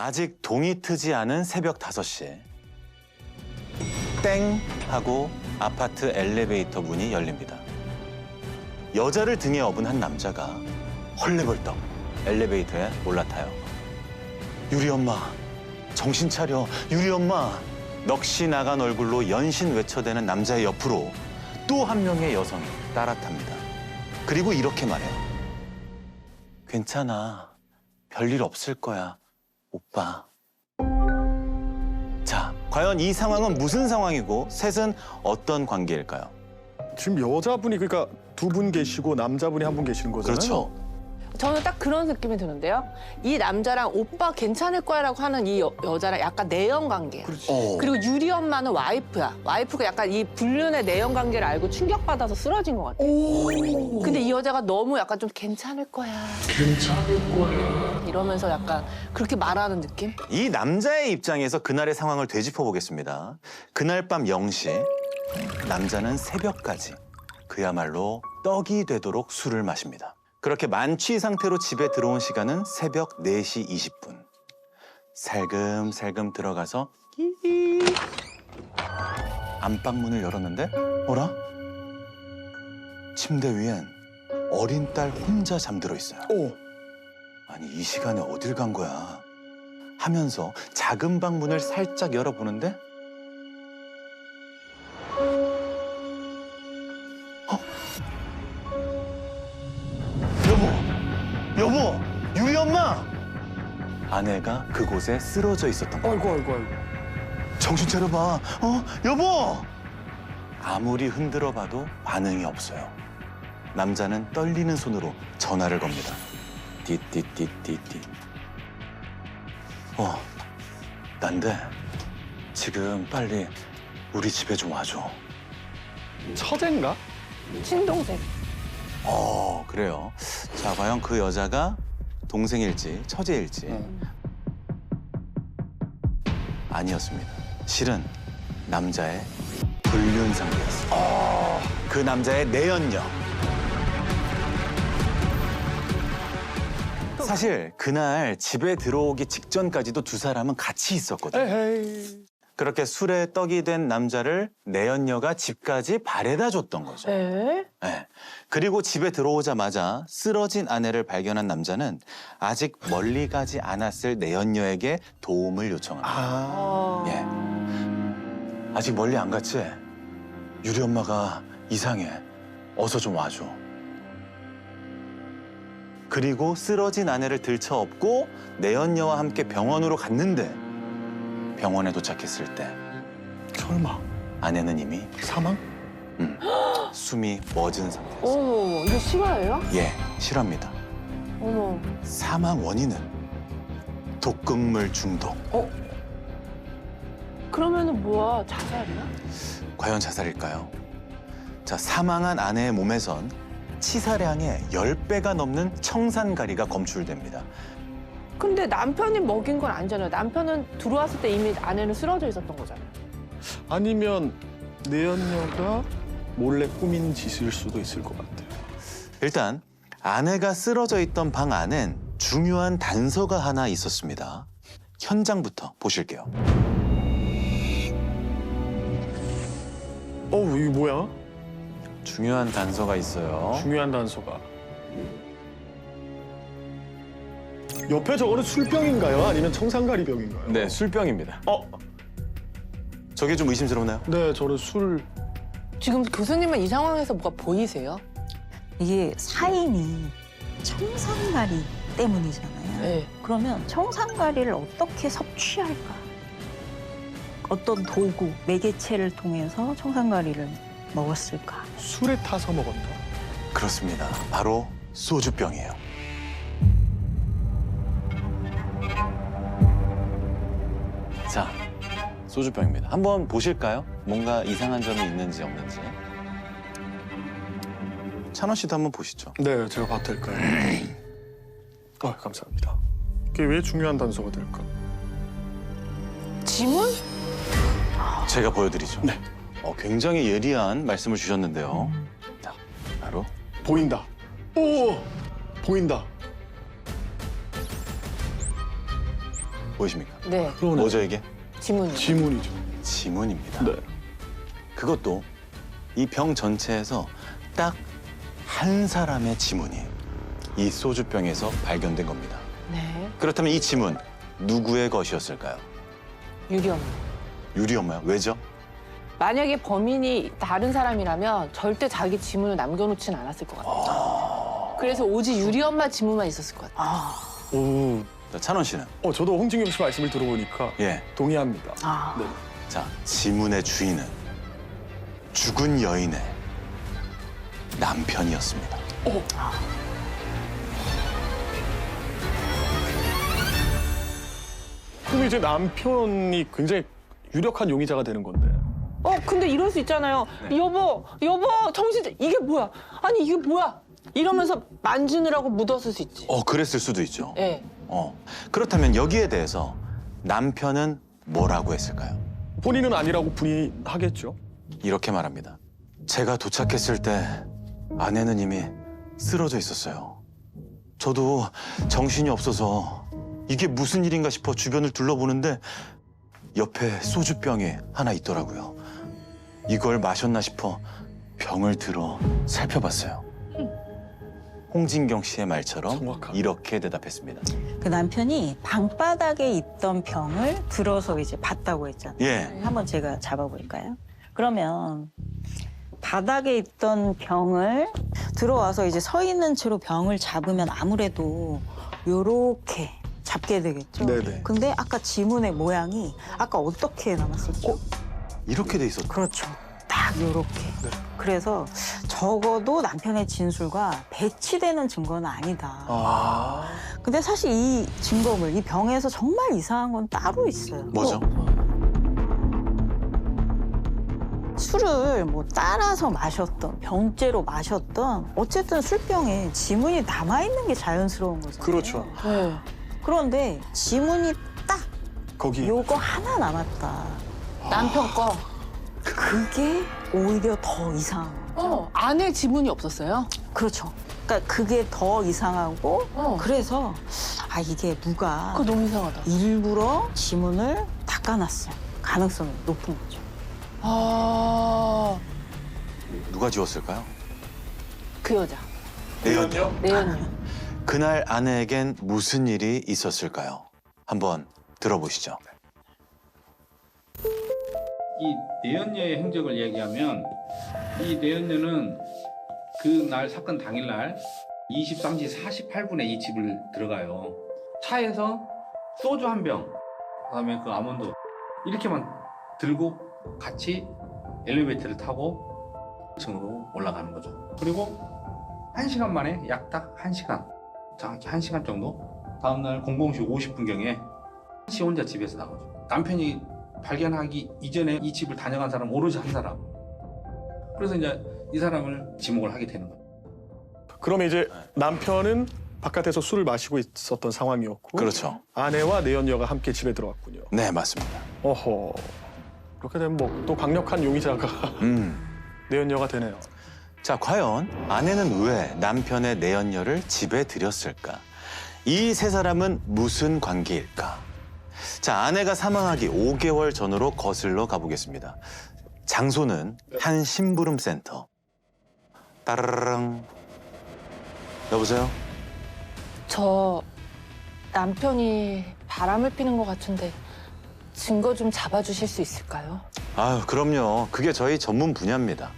아직 동이 트지 않은 새벽 5시. 땡 하고 아파트 엘리베이터 문이 열립니다. 여자를 등에 업은 한 남자가 헐레벌떡 엘리베이터에 올라타요. 유리 엄마, 정신 차려, 유리 엄마. 넋이 나간 얼굴로 연신 외쳐대는 남자의 옆으로 또 한 명의 여성이 따라탑니다. 그리고 이렇게 말해요. 괜찮아, 별일 없을 거야, 오빠. 자, 과연 이 상황은 무슨 상황이고 셋은 어떤 관계일까요? 지금 여자분이 그러니까 두 분 계시고 남자분이 한 분 계시는 거잖아요. 그렇죠. 저는 딱 그런 느낌이 드는데요. 이 남자랑 오빠 괜찮을 거야라고 하는 이 여자랑 약간 내연 관계야. 그리고 유리 엄마는 와이프야. 와이프가 약간 이 불륜의 내연 관계를 알고 충격받아서 쓰러진 것 같아. 근데 이 여자가 너무 약간 좀 괜찮을 거야. 이러면서 약간 그렇게 말하는 느낌? 이 남자의 입장에서 그날의 상황을 되짚어 보겠습니다. 그날 밤 0시, 남자는 새벽까지 그야말로 떡이 되도록 술을 마십니다. 그렇게 만취 상태로 집에 들어온 시간은 새벽 4시 20분. 살금살금 들어가서 안방문을 열었는데 어라? 침대 위엔 어린 딸 혼자 잠들어 있어요. 아니 이 시간에 어딜 간 거야? 하면서 작은 방 문을 살짝 열어보는데 여보, 유리 엄마! 아내가 그곳에 쓰러져 있었던 거야. 아이고. 정신 차려봐. 여보! 아무리 흔들어봐도 반응이 없어요. 남자는 떨리는 손으로 전화를 겁니다. 띠띠띠띠띠. 난데 지금 빨리 우리 집에 좀 와줘. 처제인가? 친동생. 그래요. 자, 과연 그 여자가 동생일지 처제일지 아니었습니다. 실은 남자의 불륜 상대였습니다. 그 남자의 내연녀. 사실 그날 집에 들어오기 직전까지도 두 사람은 같이 있었거든요. 에헤이. 그렇게 술에 떡이 된 남자를 내연녀가 집까지 바래다 줬던 거죠. 에? 네. 그리고 집에 들어오자마자 쓰러진 아내를 발견한 남자는 아직 멀리 가지 않았을 내연녀에게 도움을 요청합니다. 예. 아직 멀리 안 갔지? 유리 엄마가 이상해. 어서 좀 와줘. 그리고 쓰러진 아내를 들쳐업고 내연녀와 함께 병원으로 갔는데 병원에 도착했을 때 설마 아내는 이미 사망? 숨이 멎은 상태였어요. 어머, 이거 실화예요? 예, 실화입니다. 어머. 사망 원인은 독극물 중독. 그러면은 뭐야? 자살이야? 과연 자살일까요? 자, 사망한 아내의 몸에선 치사량의 10배가 넘는 청산가리가 검출됩니다. 근데 남편이 먹인 건 아니잖아요. 남편은 들어왔을 때 이미 아내는 쓰러져 있었던 거잖아요. 아니면 내연녀가 몰래 꾸민 짓일 수도 있을 것 같아요. 일단 아내가 쓰러져 있던 방 안엔 중요한 단서가 하나 있었습니다. 현장부터 보실게요. 이게 뭐야? 중요한 단서가 있어요. 중요한 단서가. 옆에 저거는 술병인가요? 아니면 청산가리병인가요? 네, 술병입니다. 어? 저게 좀 의심스럽나요? 네, 저는 술... 지금 교수님은 이 상황에서 뭐가 보이세요? 이게 사인이 청산가리 때문이잖아요. 네. 그러면 청산가리를 어떻게 섭취할까? 어떤 도구, 매개체를 통해서 청산가리를 먹었을까? 술에 타서 먹었다. 그렇습니다. 바로 소주병이에요. 자, 소주병입니다. 한번 보실까요? 뭔가 이상한 점이 있는지 없는지. 찬원 씨도 한번 보시죠. 네, 제가 봐도 될까요? 감사합니다. 이게 왜 중요한 단서가 될까? 지문? 제가 보여드리죠. 네. 굉장히 예리한 말씀을 주셨는데요. 자, 바로 보인다. 오! 보인다. 보이십니까? 네, 그러네. 뭐죠 이게? 지문이요. 지문이죠. 지문입니다. 네. 그것도 이 병 전체에서 딱 한 사람의 지문이 이 소주병에서 발견된 겁니다. 네, 그렇다면 이 지문 누구의 것이었을까요? 유리 엄마. 유리 엄마요? 왜죠? 만약에 범인이 다른 사람이라면 절대 자기 지문을 남겨놓진 않았을 것 같아요. 그래서 오직 유리 엄마 지문만 있었을 것 같아요. 오, 자, 찬원 씨는? 저도 홍진경 씨 말씀을 들어보니까 예. 동의합니다. 아, 네. 자, 지문의 주인은 죽은 여인의 남편이었습니다. 그럼 이제 남편이 굉장히 유력한 용의자가 되는 건데. 근데 이럴 수 있잖아요. 네. 여보, 정신, 이게 뭐야? 아니, 이게 뭐야? 이러면서 만지느라고 묻었을 수 있지. 그랬을 수도 있죠. 예. 그렇다면 여기에 대해서 남편은 뭐라고 했을까요? 본인은 아니라고 부인하겠죠. 이렇게 말합니다. 제가 도착했을 때 아내는 이미 쓰러져 있었어요. 저도 정신이 없어서 이게 무슨 일인가 싶어 주변을 둘러보는데 옆에 소주병이 하나 있더라고요. 이걸 마셨나 싶어 병을 들어 살펴봤어요. 홍진경 씨의 말처럼 정확하네. 이렇게 대답했습니다. 그 남편이 방바닥에 있던 병을 들어서 이제 봤다고 했잖아요. 예, 한번 제가 잡아볼까요? 그러면 바닥에 있던 병을 들어와서 이제 서 있는 채로 병을 잡으면 아무래도 요렇게 잡게 되겠죠. 네네. 근데 아까 지문의 모양이 아까 어떻게 남았었죠? 이렇게 돼 있었죠. 그렇죠. 딱 요렇게. 네. 그래서 적어도 남편의 진술과 배치되는 증거는 아니다. 아, 근데 사실 이 증거물, 이 병에서 정말 이상한 건 따로 있어요. 뭐죠? 술을 뭐 따라서 마셨던, 병째로 마셨던 어쨌든 술병에 지문이 남아있는 게 자연스러운 거잖아요. 그렇죠. 네. 그런데 지문이 딱 거기 요거 하나 남았다. 남편 거. 그게 오히려 더 이상한 거예요. 아내 지문이 없었어요? 그렇죠. 그러니까 그게 더 이상하고 그래서 이게 누가 그거 너무 이상하다. 일부러 지문을 닦아놨을 가능성이 높은 거죠. 아, 누가 지웠을까요? 그 여자. 내연녀. 내연녀. 그날 아내에겐 무슨 일이 있었을까요? 한번 들어보시죠. 이 내연녀의 행적을 얘기하면 이 내연녀는 그날 사건 당일날 23시 48분에 이 집을 들어가요. 차에서 소주 한 병, 그다음에 그 아몬드 이렇게만 들고 같이 엘리베이터를 타고 층으로 올라가는 거죠. 그리고 1시간 만에 약 딱 1시간, 정확히 1시간 정도 다음날 00시 50분경에 씨 혼자 집에서 나가죠. 남편이 발견하기 이전에 이 집을 다녀간 사람 오로지 한 사람. 그래서 이제 이 사람을 지목을 하게 되는 거예요. 그러면 이제 남편은 바깥에서 술을 마시고 있었던 상황이었고 그렇죠. 아내와 내연녀가 함께 집에 들어왔군요. 네, 맞습니다. 어허. 그렇게 되면 뭐 또 강력한 용의자가 내연녀가 되네요. 자, 과연 아내는 왜 남편의 내연녀를 집에 들였을까? 이 세 사람은 무슨 관계일까? 자, 아내가 사망하기 5개월 전으로 거슬러 가보겠습니다. 장소는 한 심부름 센터. 따르릉. 여보세요? 저 남편이 바람을 피는 것 같은데 증거 좀 잡아주실 수 있을까요? 아유, 그럼요. 그게 저희 전문 분야입니다.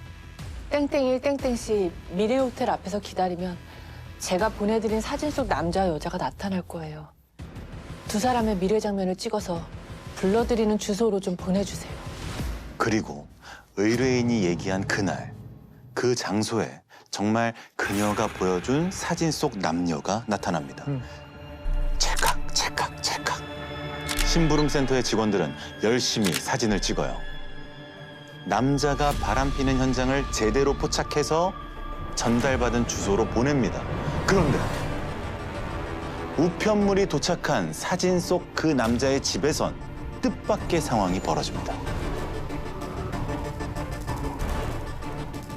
땡땡이 땡땡씨 미래호텔 앞에서 기다리면 제가 보내드린 사진 속 남자와 여자가 나타날 거예요. 두 사람의 미래 장면을 찍어서 불러드리는 주소로 좀 보내주세요. 그리고 의뢰인이 얘기한 그날, 그 장소에 정말 그녀가 보여준 사진 속 남녀가 나타납니다. 찰칵, 찰칵, 찰칵. 심부름센터의 직원들은 열심히 사진을 찍어요. 남자가 바람피는 현장을 제대로 포착해서 전달받은 주소로 보냅니다. 그런데 우편물이 도착한 사진 속 그 남자의 집에선 뜻밖의 상황이 벌어집니다.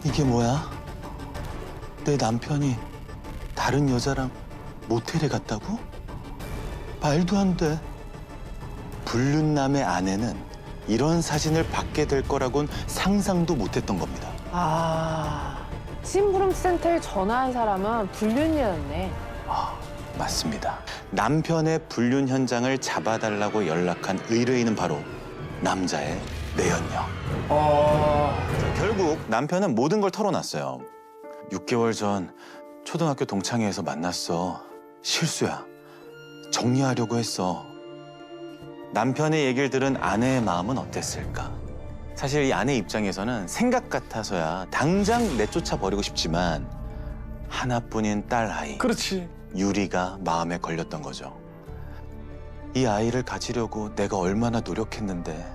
이게 뭐야? 내 남편이 다른 여자랑 모텔에 갔다고? 말도 안 돼. 불륜남의 아내는 이런 사진을 받게 될 거라고는 상상도 못했던 겁니다. 아, 심부름 센터에 전화한 사람은 불륜녀였네. 맞습니다. 남편의 불륜 현장을 잡아달라고 연락한 의뢰인은 바로 남자의 내연녀. 결국 남편은 모든 걸 털어놨어요. 6개월 전 초등학교 동창회에서 만났어. 실수야. 정리하려고 했어. 남편의 얘기를 들은 아내의 마음은 어땠을까? 사실 이 아내 입장에서는 생각 같아서야 당장 내쫓아 버리고 싶지만 하나뿐인 딸 아이 그렇지. 유리가 마음에 걸렸던 거죠. 이 아이를 가지려고 내가 얼마나 노력했는데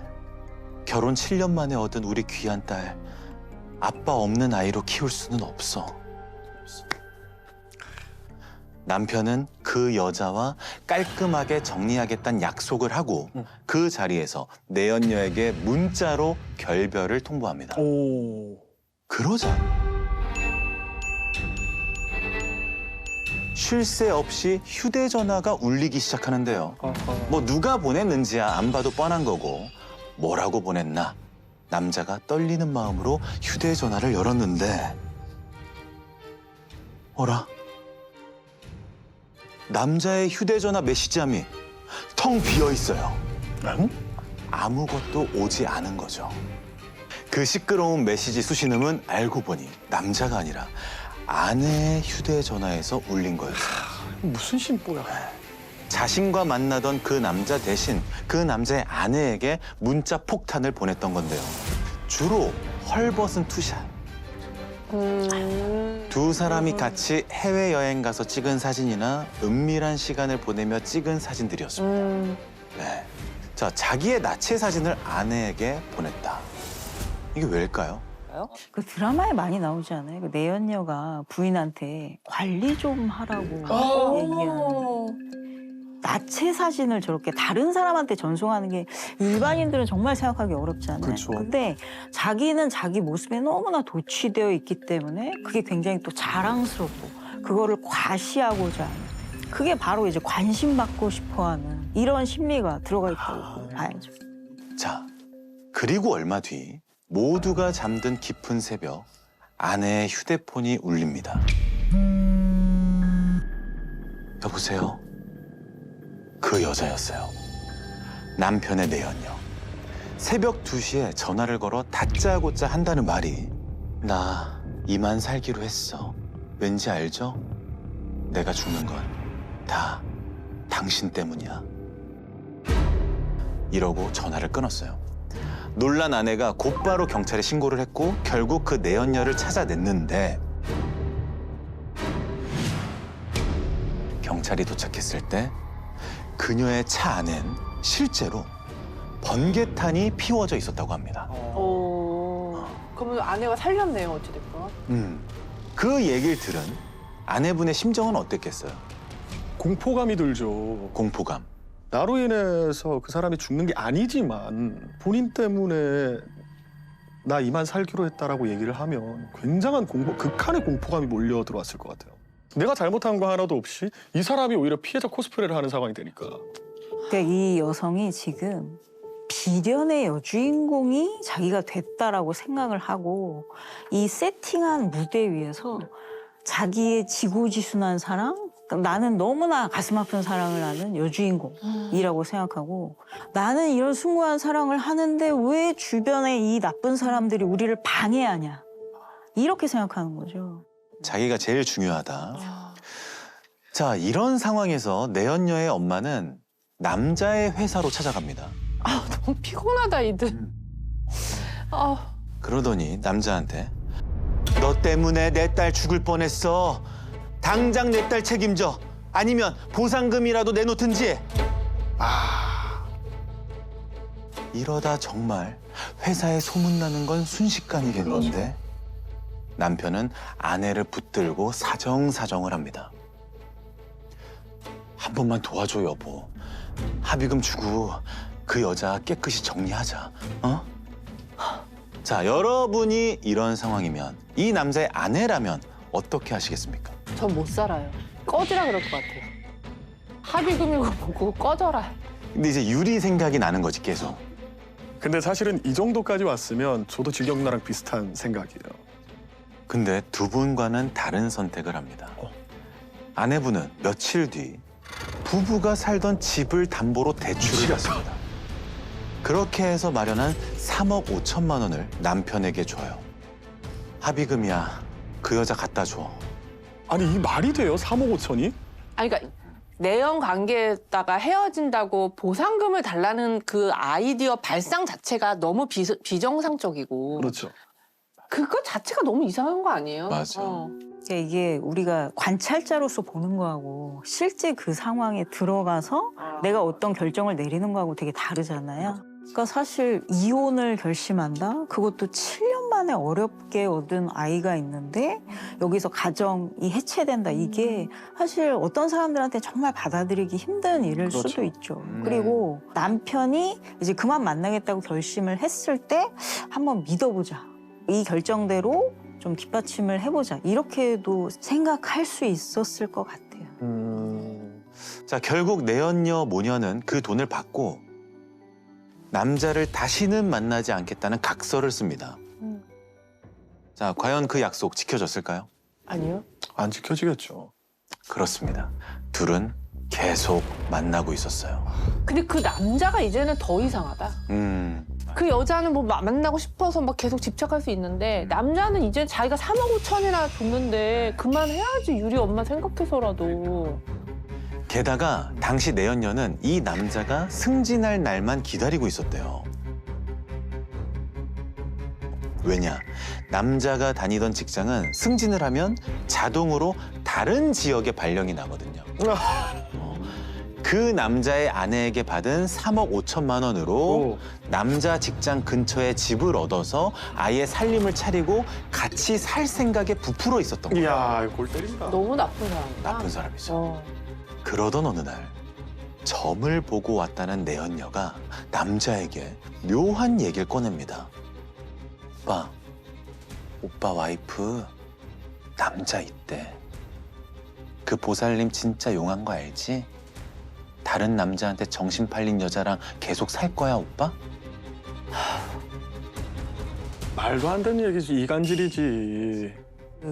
결혼 7년 만에 얻은 우리 귀한 딸 아빠 없는 아이로 키울 수는 없어. 남편은 그 여자와 깔끔하게 정리하겠다는 약속을 하고 그 자리에서 내연녀에게 문자로 결별을 통보합니다. 오. 그러자 쉴 새 없이 휴대전화가 울리기 시작하는데요. 뭐 누가 보냈는지야 안 봐도 뻔한 거고 뭐라고 보냈나? 남자가 떨리는 마음으로 휴대전화를 열었는데 어라? 남자의 휴대전화 메시지함이 텅 비어 있어요. 아무것도 오지 않은 거죠. 그 시끄러운 메시지 수신음은 알고 보니 남자가 아니라 아내의 휴대전화에서 울린 거였어요. 무슨 심보야. 자신과 만나던 그 남자 대신 그 남자의 아내에게 문자 폭탄을 보냈던 건데요. 주로 헐벗은 투샷. 두 사람이 같이 해외여행 가서 찍은 사진이나 은밀한 시간을 보내며 찍은 사진들이었습니다. 네. 자, 자기의 나체 사진을 아내에게 보냈다. 이게 왜일까요? 그 드라마에 많이 나오지 않아요? 그 내연녀가 부인한테 관리 좀 하라고 얘기하는. 나체 사진을 저렇게 다른 사람한테 전송하는 게 일반인들은 정말 생각하기 어렵잖아요. 그렇죠. 근데 자기는 자기 모습에 너무나 도취되어 있기 때문에 그게 굉장히 또 자랑스럽고 그거를 과시하고자 하는 그게 바로 이제 관심받고 싶어하는 이런 심리가 들어가 있다고 봐야죠. 자, 그리고 얼마 뒤 모두가 잠든 깊은 새벽 아내의 휴대폰이 울립니다. 여보세요? 그 여자였어요. 남편의 내연녀. 새벽 2시에 전화를 걸어 다짜고짜 한다는 말이 나 이만 살기로 했어. 왠지 알죠? 내가 죽는 건 다 당신 때문이야. 이러고 전화를 끊었어요. 놀란 아내가 곧바로 경찰에 신고를 했고 결국 그 내연녀를 찾아냈는데 경찰이 도착했을 때 그녀의 차 안엔 실제로 번개탄이 피워져 있었다고 합니다. 그러면 아내가 살렸네요, 어찌됐건. 그 얘기를 들은 아내분의 심정은 어땠겠어요? 공포감이 들죠. 공포감. 나로 인해서 그 사람이 죽는 게 아니지만 본인 때문에 나 이만 살기로 했다라고 얘기를 하면 굉장한 극한의 공포감이 몰려 들어왔을 것 같아요. 내가 잘못한 거 하나도 없이 이 사람이 오히려 피해자 코스프레를 하는 상황이 되니까. 그러니까 이 여성이 지금 비련의 여주인공이 자기가 됐다라고 생각을 하고 이 세팅한 무대 위에서 자기의 지고지순한 사랑, 그러니까 나는 너무나 가슴 아픈 사랑을 하는 여주인공이라고 생각하고 나는 이런 숭고한 사랑을 하는데 왜 주변에 이 나쁜 사람들이 우리를 방해하냐 이렇게 생각하는 거죠. 자기가 제일 중요하다. 자, 이런 상황에서 내연녀의 엄마는 남자의 회사로 찾아갑니다. 아, 너무 피곤하다, 이들. 아, 그러더니 남자한테 너 때문에 내 딸 죽을 뻔했어. 당장 내 딸 책임져. 아니면 보상금이라도 내놓든지. 이러다 정말 회사에 소문나는 건 순식간이겠는데 남편은 아내를 붙들고 사정사정을 합니다. 한 번만 도와줘, 여보. 합의금 주고 그 여자 깨끗이 정리하자. 어? 자, 여러분이 이런 상황이면 이 남자의 아내라면 어떻게 하시겠습니까? 전 못 살아요. 꺼지라 그럴 것 같아요. 합의금이고 뭐고 꺼져라. 근데 이제 유리 생각이 나는 거지 계속. 근데 사실은 이 정도까지 왔으면 저도 지경 누나랑 비슷한 생각이에요. 근데 두 분과는 다른 선택을 합니다. 아내분은 며칠 뒤 부부가 살던 집을 담보로 대출을 했습니다. 그렇게 해서 마련한 3억 5천만 원을 남편에게 줘요. 합의금이야 그 여자 갖다 줘. 아니 이 말이 돼요? 3억 5천이? 아니 그러니까 내연 관계에다가 헤어진다고 보상금을 달라는 그 아이디어 발상 자체가 너무 비정상적이고 그렇죠. 그거 자체가 너무 이상한 거 아니에요? 맞아. 그러니까 이게 우리가 관찰자로서 보는 거하고 실제 그 상황에 들어가서 내가 어떤 결정을 내리는 거하고 되게 다르잖아요. 그러니까 사실 이혼을 결심한다? 그것도 7년 만에 어렵게 얻은 아이가 있는데 여기서 가정이 해체된다. 이게 사실 어떤 사람들한테 정말 받아들이기 힘든 일일 그렇죠. 수도 있죠. 그리고 남편이 이제 그만 만나겠다고 결심을 했을 때 한번 믿어보자. 이 결정대로 좀 뒷받침을 해보자. 이렇게도 생각할 수 있었을 것 같아요. 자, 결국 내연녀 모녀는 그 돈을 받고 남자를 다시는 만나지 않겠다는 각서를 씁니다. 자, 과연 그 약속 지켜졌을까요? 아니요. 안 지켜지겠죠. 그렇습니다. 둘은 계속 만나고 있었어요. 근데 그 남자가 이제는 더 이상하다. 그 여자는 뭐 만나고 싶어서 막 계속 집착할 수 있는데 남자는 이제 자기가 3억 5천이나 줬는데 그만해야지 유리 엄마 생각해서라도. 게다가 당시 내연녀는 이 남자가 승진할 날만 기다리고 있었대요. 왜냐? 남자가 다니던 직장은 승진을 하면 자동으로 다른 지역에 발령이 나거든요. 그 남자의 아내에게 받은 3억 5천만 원으로 남자 직장 근처에 집을 얻어서 아예 살림을 차리고 같이 살 생각에 부풀어 있었던 거예요. 이야 골 때린다. 너무 나쁜 사람이다. 나쁜 사람이죠. 어. 그러던 어느 날 점을 보고 왔다는 내연녀가 남자에게 묘한 얘기를 꺼냅니다. 오빠 와이프 남자 있대. 그 보살님 진짜 용한 거 알지? 다른 남자한테 정신 팔린 여자랑 계속 살 거야, 오빠? 말도 안 되는 얘기지. 이간질이지.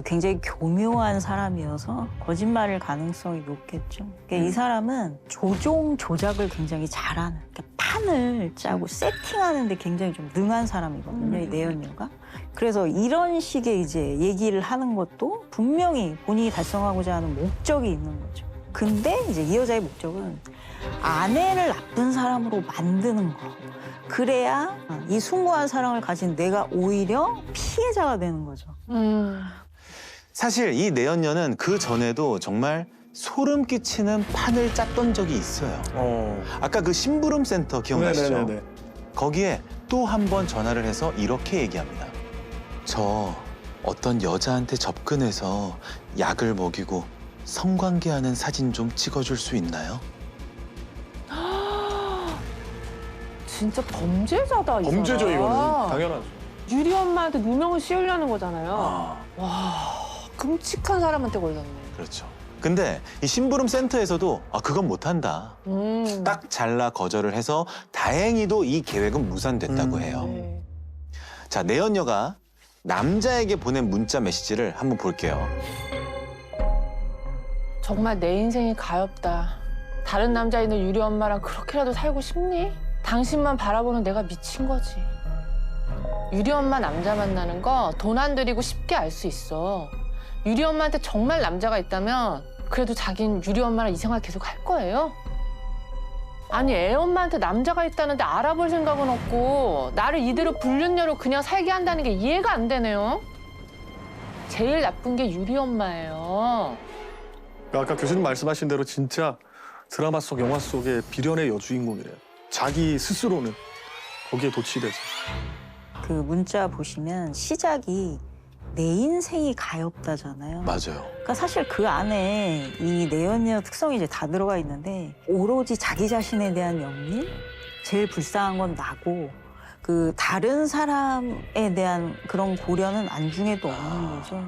굉장히 교묘한 사람이어서 거짓말일 가능성이 높겠죠. 그러니까 이 사람은 조종 조작을 굉장히 잘하는, 그러니까 판을 짜고 세팅하는데 굉장히 좀 능한 사람이거든요, 이 내연녀가. 그래서 이런 식의 이제 얘기를 하는 것도 분명히 본인이 달성하고자 하는 목적이 있는 거죠. 근데 이제 이 여자의 목적은 아내를 나쁜 사람으로 만드는 거. 그래야 이 숭고한 사랑을 가진 내가 오히려 피해자가 되는 거죠. 사실 이 내연녀는 그 전에도 정말 소름 끼치는 판을 짰던 적이 있어요. 아까 그 심부름 센터 기억나시죠? 네네네네. 거기에 또 한 번 전화를 해서 이렇게 얘기합니다. 저 어떤 여자한테 접근해서 약을 먹이고 성관계하는 사진 좀 찍어줄 수 있나요? 진짜 범죄자다, 이 범죄죠 사람. 이거는. 당연하죠. 유리 엄마한테 누명을 씌우려는 거잖아요. 와, 끔찍한 사람한테 걸렸네. 그렇죠. 근데 이 심부름 센터에서도 그건 못한다. 딱 잘라 거절을 해서 다행히도 이 계획은 무산됐다고 해요. 네. 자, 내연녀가 남자에게 보낸 문자 메시지를 한번 볼게요. 정말 내 인생이 가엾다. 다른 남자 있는 유리 엄마랑 그렇게라도 살고 싶니? 당신만 바라보는 내가 미친 거지. 유리 엄마 남자 만나는 거 돈 안 들이고 쉽게 알 수 있어. 유리 엄마한테 정말 남자가 있다면 그래도 자긴 유리 엄마랑 이 생활 계속 할 거예요? 아니 애 엄마한테 남자가 있다는데 알아볼 생각은 없고 나를 이대로 불륜녀로 그냥 살게 한다는 게 이해가 안 되네요. 제일 나쁜 게 유리 엄마예요. 아까 교수님 말씀하신 대로 진짜 드라마 속 영화 속의 비련의 여주인공이래요. 자기 스스로는 거기에 도취돼서. 그 문자 보시면 시작이 내 인생이 가엾다잖아요. 맞아요. 그러니까 사실 그 안에 이 내연녀 특성이 이제 다 들어가 있는데 오로지 자기 자신에 대한 연민, 제일 불쌍한 건 나고 그 다른 사람에 대한 그런 고려는 안중에도 없는 거죠.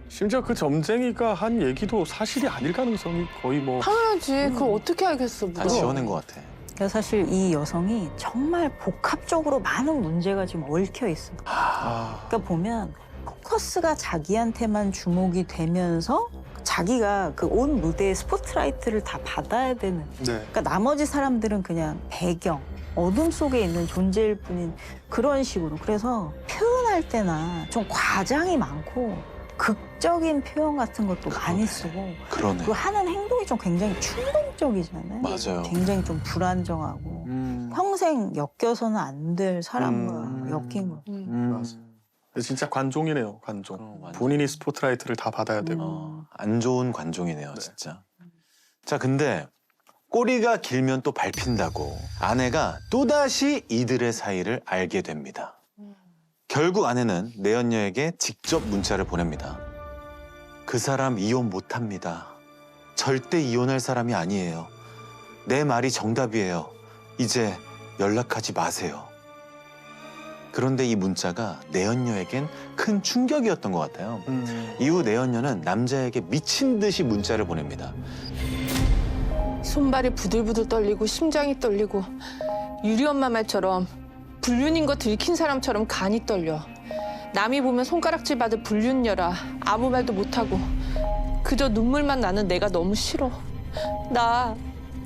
심지어 그 점쟁이가 한 얘기도 사실이 아닐 가능성이 거의 뭐. 당연하지. 그걸 어떻게 알겠어. 다 물어. 지워낸 것 같아. 그러니까 사실 이 여성이 정말 복합적으로 많은 문제가 지금 얽혀 있어. 아, 그러니까 보면 포커스가 자기한테만 주목이 되면서 자기가 그 온 무대의 스포트라이트를 다 받아야 되는. 네. 그러니까 나머지 사람들은 그냥 배경, 어둠 속에 있는 존재일 뿐인 그런 식으로. 그래서 표현할 때나 좀 과장이 많고 극적인 표현 같은 것도 많이 쓰고 그러네. 그 하는 행동이 좀 굉장히 충동적이잖아요. 맞아요. 굉장히 좀 불안정하고 평생 엮여서는 안 될 사람과 엮인 거. 맞아. 진짜 관종이네요, 관종. 완전. 본인이 스포트라이트를 다 받아야 되고. 안 좋은 관종이네요, 네. 진짜. 자, 근데 꼬리가 길면 또 밟힌다고 아내가 또다시 이들의 사이를 알게 됩니다. 결국 아내는 내연녀에게 직접 문자를 보냅니다. 그 사람 이혼 못합니다. 절대 이혼할 사람이 아니에요. 내 말이 정답이에요. 이제 연락하지 마세요. 그런데 이 문자가 내연녀에겐 큰 충격이었던 것 같아요. 이후 내연녀는 남자에게 미친 듯이 문자를 보냅니다. 손발이 부들부들 떨리고 심장이 떨리고 유리 엄마 말처럼 불륜인 거 들킨 사람처럼 간이 떨려. 남이 보면 손가락질 받을 불륜녀라. 아무 말도 못하고 그저 눈물만 나는 내가 너무 싫어. 나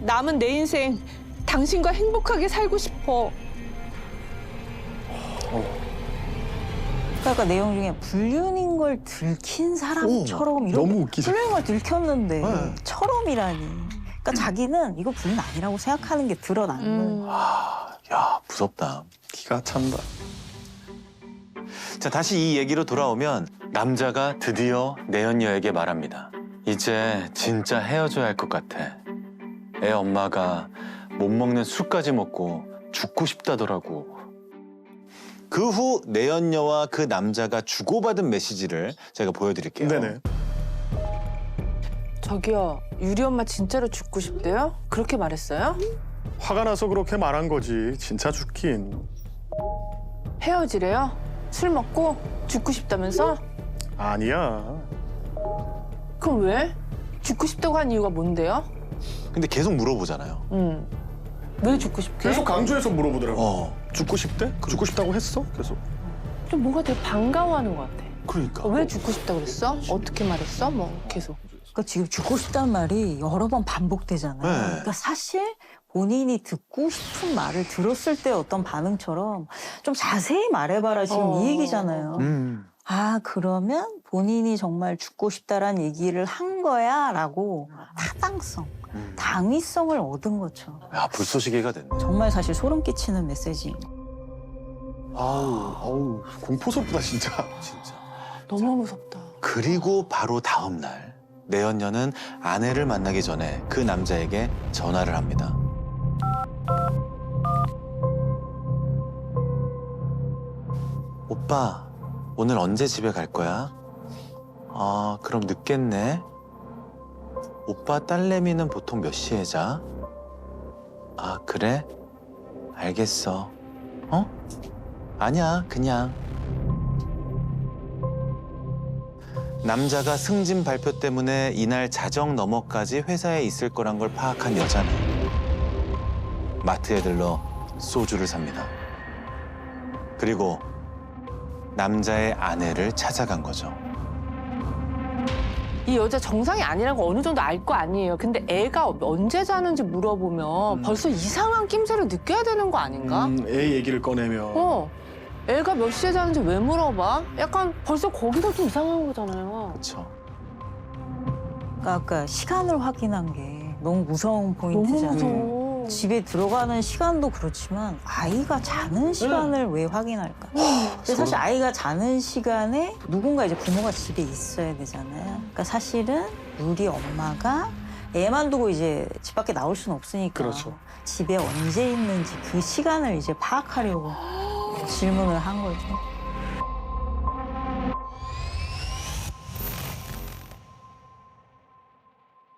남은 내 인생 당신과 행복하게 살고 싶어. 그러니까 내용 중에 불륜인 걸 들킨 사람처럼 이렇게 너무 웃기죠. 불륜인 걸 들켰는데 네. 처럼이라니. 그러니까 자기는 이거 불륜 아니라고 생각하는 게 드러나는 거예요. 야, 무섭다. 기가 찬다. 자, 다시 이 얘기로 돌아오면 남자가 드디어 내연녀에게 말합니다. 이제 진짜 헤어져야 할 것 같아. 애 엄마가 못 먹는 술까지 먹고 죽고 싶다더라고. 그 후 내연녀와 그 남자가 주고받은 메시지를 제가 보여드릴게요. 네네. 저기요, 유리 엄마 진짜로 죽고 싶대요? 그렇게 말했어요? 화가 나서 그렇게 말한 거지. 진짜 죽긴. 헤어지래요? 술 먹고 죽고 싶다면서? 아니야. 그럼 왜? 죽고 싶다고 한 이유가 뭔데요? 근데 계속 물어보잖아요. 왜 죽고 싶대? 계속 강조해서 물어보더라고. 어, 죽고 싶대? 죽고 싶다고 했어? 계속. 좀 뭔가 되게 반가워하는 것 같아. 그러니까. 왜 죽고 싶다고 그랬어? 어떻게 말했어? 뭐 계속. 그러니까 지금 죽고 싶다는 말이 여러 번 반복되잖아요. 네. 그러니까 사실 본인이 듣고 싶은 말을 들었을 때 어떤 반응처럼 좀 자세히 말해봐라 지금 이 얘기잖아요. 아 그러면 본인이 정말 죽고 싶다라는 얘기를 한 거야 라고 타당성, 당위성을 얻은 거죠. 야, 불쏘시개가 됐네. 정말 사실 소름 끼치는 메시지. 아우, 공포스럽다, 진짜. 진짜. 너무 무섭다. 그리고 바로 다음 날 내연녀는 아내를 만나기 전에 그 남자에게 전화를 합니다. 오빠, 오늘 언제 집에 갈 거야? 아, 그럼 늦겠네. 오빠 딸내미는 보통 몇 시에 자? 아, 그래? 알겠어. 어? 아니야, 그냥. 남자가 승진 발표 때문에 이날 자정 너머까지 회사에 있을 거란 걸 파악한 여자는 마트에 들러 소주를 삽니다. 그리고 남자의 아내를 찾아간 거죠. 이 여자 정상이 아니라고 어느 정도 알 거 아니에요. 근데 애가 언제 자는지 물어보면 벌써 이상한 낌새를 느껴야 되는 거 아닌가? 애 얘기를 꺼내면. 애가 몇 시에 자는지 왜 물어봐? 약간 벌써 거기서 좀 이상한 거잖아요. 그렇죠. 그러니까 아까 시간을 확인한 게 너무 무서운 너무 포인트잖아요. 무서워. 집에 들어가는 시간도 그렇지만 아이가 자는 시간을 왜 확인할까? 근데 사실 아이가 자는 시간에 누군가 이제 부모가 집에 있어야 되잖아요. 그러니까 사실은 우리 엄마가 애만 두고 이제 집 밖에 나올 수는 없으니까 그렇죠. 집에 언제 있는지 그 시간을 이제 파악하려고 질문을 한 거죠.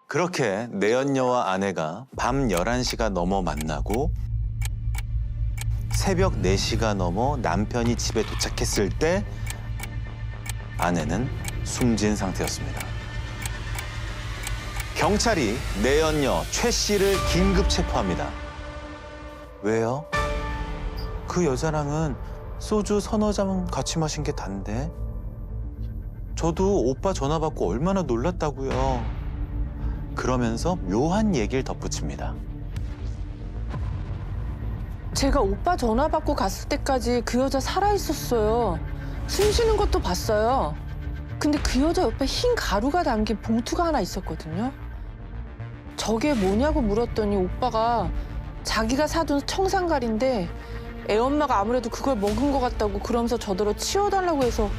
그렇게 내연녀와 아내가 밤 11시가 넘어 만나고 새벽 4시가 넘어 남편이 집에 도착했을 때 아내는 숨진 상태였습니다. 경찰이 내연녀 최 씨를 긴급 체포합니다. 왜요? 그 여자랑은 소주 서너 잔 같이 마신 게 단데. 저도 오빠 전화 받고 얼마나 놀랐다고요. 그러면서 묘한 얘기를 덧붙입니다. 제가 오빠 전화 받고 갔을 때까지 그 여자 살아있었어요. 숨 쉬는 것도 봤어요. 근데 그 여자 옆에 흰 가루가 담긴 봉투가 하나 있었거든요. 저게 뭐냐고 물었더니 오빠가 자기가 사둔 청산가리인데 애엄마가 아무래도 그걸 먹은 것 같다고 그러면서 저더러 치워달라고 해서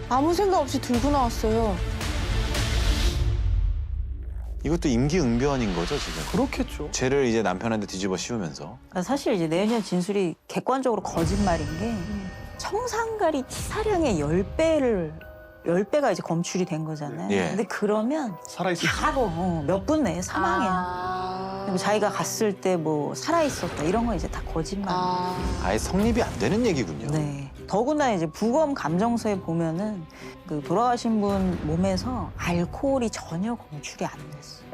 아무 생각 없이 들고 나왔어요. 이것도 임기응변인 거죠, 지금? 그렇겠죠. 죄를 이제 남편한테 뒤집어 씌우면서. 사실 이제 내연 진술이 객관적으로 거짓말인 게 청산가리 치사량의 10배가 이제 검출이 된 거잖아요. 예. 근데 그러면 살아있을 수 바로 몇 분 내에 사망이야. 아... 그리고 자기가 갔을 때 뭐 살아있었다 이런 거 이제 다 거짓말. 아예 성립이 안 되는 얘기군요. 네. 더구나 이제 부검 감정서에 보면은 그 돌아가신 분 몸에서 알코올이 전혀 검출이 안 됐어.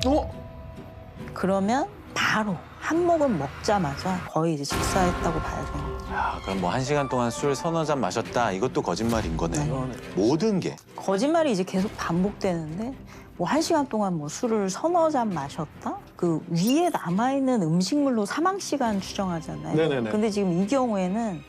그러면 바로 한 모금 먹자마자 거의 이제 직사했다고 봐야 돼요. 야, 그럼 뭐 1시간 동안 술 서너 잔 마셨다. 이것도 거짓말인 거네. 모든 게. 거짓말이 이제 계속 반복되는데 뭐 1시간 동안 뭐 술을 서너 잔 마셨다? 그 위에 남아있는 음식물로 사망 시간 추정하잖아요. 네네네. 근데 지금 이 경우에는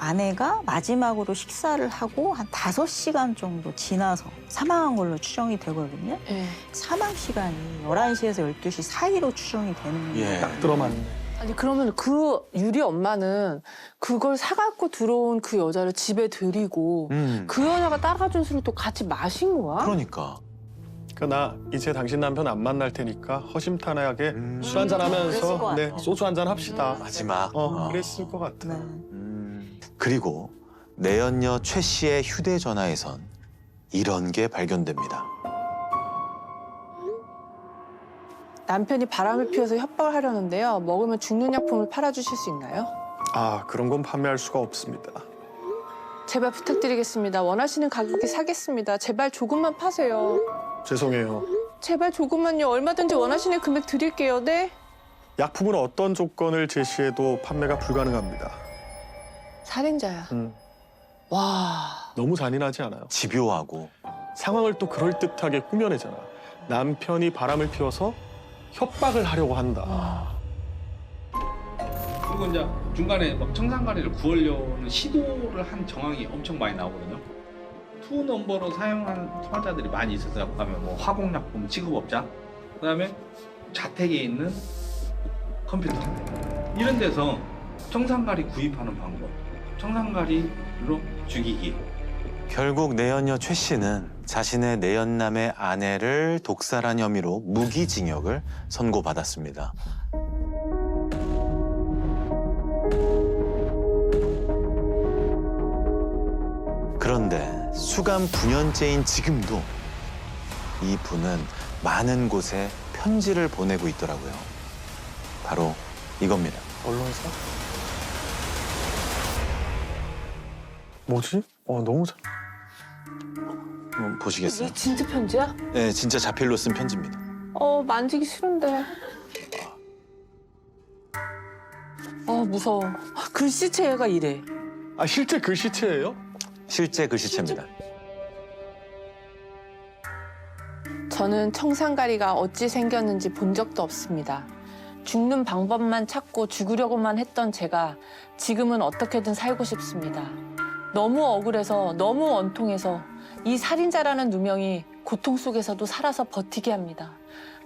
아내가 마지막으로 식사를 하고 한 5시간 정도 지나서 사망한 걸로 추정이 되거든요. 예. 사망 시간이 11시에서 12시 사이로 추정이 되는 거예요. 예. 딱 들어맞네. 아니 그러면 그 유리 엄마는 그걸 사갖고 들어온 그 여자를 집에 들이고 그 여자가 따라준 술을 또 같이 마신 거야? 그러니까. 나 이제 당신 남편 안 만날 테니까 허심탄회하게 술 한잔 그랬을 것 하면서 같아요. 소주 한잔 합시다. 마지막. 그랬을 것 같아. 네. 그리고 내연녀 최 씨의 휴대전화에선 이런 게 발견됩니다. 남편이 바람을 피워서 협박을 하려는데요. 먹으면 죽는 약품을 팔아주실 수 있나요? 아, 그런 건 판매할 수가 없습니다. 제발 부탁드리겠습니다. 원하시는 가격에 사겠습니다. 제발 조금만 파세요. 죄송해요. 제발 조금만요. 얼마든지 원하시는 금액 드릴게요. 네? 약품은 어떤 조건을 제시해도 판매가 불가능합니다. 살인자야. 음, 와. 너무 잔인하지 않아요? 집요하고. 상황을 또 그럴듯하게 꾸며내잖아. 남편이 바람을 피워서 협박을 하려고 한다. 그리고 이제 중간에 막 청산가리를 구하려는 시도를 한 정황이 엄청 많이 나오거든요. 투 넘버로 사용한 투자자들이 많이 있었어요. 그다음에 뭐 화공약품 취급업자, 그다음에 자택에 있는 컴퓨터 이런 데서 청산가리 구입하는 방법, 청산가리로 죽이기. 결국 내연녀 최 씨는 자신의 내연남의 아내를 독살한 혐의로 무기징역을 선고받았습니다. 그런데 수감 9년째인 지금도 이 분은 많은 곳에 편지를 보내고 있더라고요. 바로 이겁니다. 언론사? 뭐지? 너무 잘. 한번 보시겠어요? 이게 진짜 편지야? 네, 진짜 자필로 쓴 편지입니다. 만지기 싫은데. 무서워. 글씨체가 이래. 아, 실제 글씨체예요? 실제 글씨체입니다. 저는 청산가리가 어찌 생겼는지 본 적도 없습니다. 죽는 방법만 찾고 죽으려고만 했던 제가 지금은 어떻게든 살고 싶습니다. 너무 억울해서 너무 원통해서 이 살인자라는 누명이 고통 속에서도 살아서 버티게 합니다.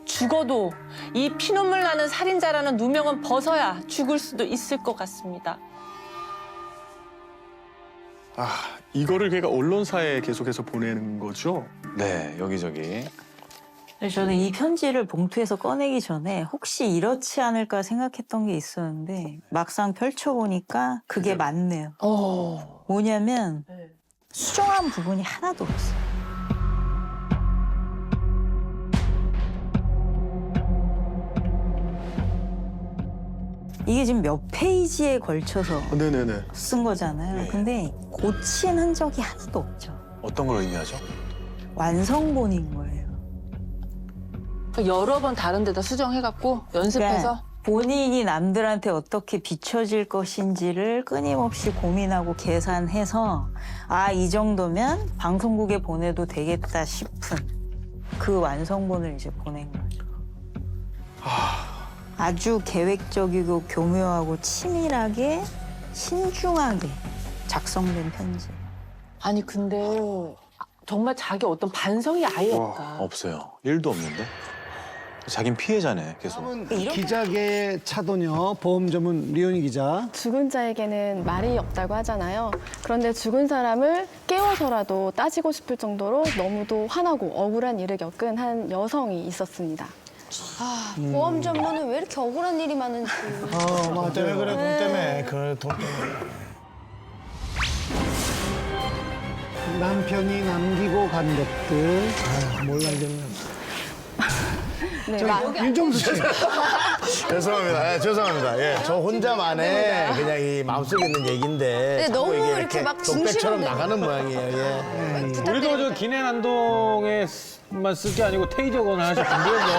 죽어도 이 피눈물 나는 살인자라는 누명은 벗어야 죽을 수도 있을 것 같습니다. 아, 이거를 걔가 언론사에 계속해서 보내는 거죠? 네, 여기저기. 그래서 저는 이 편지를 봉투에서 꺼내기 전에 혹시 이렇지 않을까 생각했던 게 있었는데 막상 펼쳐보니까 그게 맞네요. 뭐냐면 수정한 부분이 하나도 없어요. 이게 지금 몇 페이지에 걸쳐서 네네네. 쓴 거잖아요. 네. 근데 고친 흔적이 하나도 없죠. 어떤 걸 의미하죠? 완성본인 거예요. 여러 번 다른 데다 수정해갖고 연습해서 본인이 남들한테 어떻게 비춰질 것인지를 끊임없이 고민하고 계산해서 아, 이 정도면 방송국에 보내도 되겠다 싶은 그 완성본을 이제 보낸 거예요. 아주 계획적이고 교묘하고 치밀하게 신중하게 작성된 편지. 아니 근데 정말 자기 어떤 반성이 아예 없다. 없어요. 일도 없는데. 자긴 피해자네 계속. 기자계 차도녀 보험 전문 리온희 기자. 죽은 자에게는 말이 없다고 하잖아요. 그런데 죽은 사람을 깨워서라도 따지고 싶을 정도로 너무도 화나고 억울한 일을 겪은 한 여성이 있었습니다. 보험 전문은 왜 이렇게 억울한 일이 많은지. 돈 때문에 그래, 돈 때문에. 돈 때문에. 남편이 남기고 간 것들. 뭘 남겼나. 네, 윤정수 씨. 죄송합니다. 예, 죄송합니다. 예, 저 혼자만의 그냥 이 마음속에 있는 얘기인데 네, 자꾸 너무 이게 이렇게 막 독백처럼 진실하게. 나가는 모양이에요. 예. 우리도 저 기내난동에만 쓸 게 아니고 테이저건을 하실 준비했네.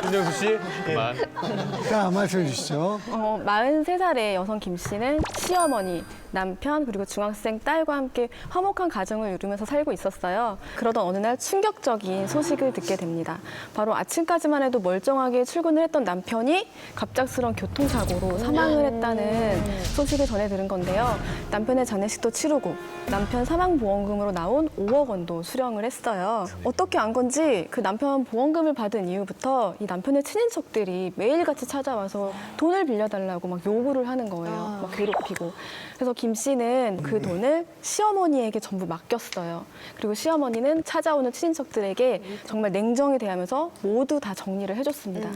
윤정수 씨, 그만. 자, 말씀해 주시죠. 43살의 여성 김 씨는 시어머니, 남편, 그리고 중학생 딸과 함께 화목한 가정을 이루면서 살고 있었어요. 그러던 어느 날 충격적인 소식을 듣게 됩니다. 바로 아침까지만 해도 멀쩡하게 출근을 했던 남편이 갑작스런 교통사고로 사망을 했다는 소식을 전해 들은 건데요. 남편의 장례식도 치르고 남편 사망보험금으로 나온 5억 원도 수령을 했어요. 어떻게 안 건지 그 남편 보험금을 받은 이후부터 이 남편의 친인척들이 매일같이 찾아와서 돈을 빌려달라고 막 요구를 하는 거예요. 막 괴롭히고. 그래서 김 씨는 그 돈을 시어머니에게 전부 맡겼어요. 그리고 시어머니는 찾아오는 친인척들에게 정말 냉정히 대하면서 모두 다 정리를 해줬습니다.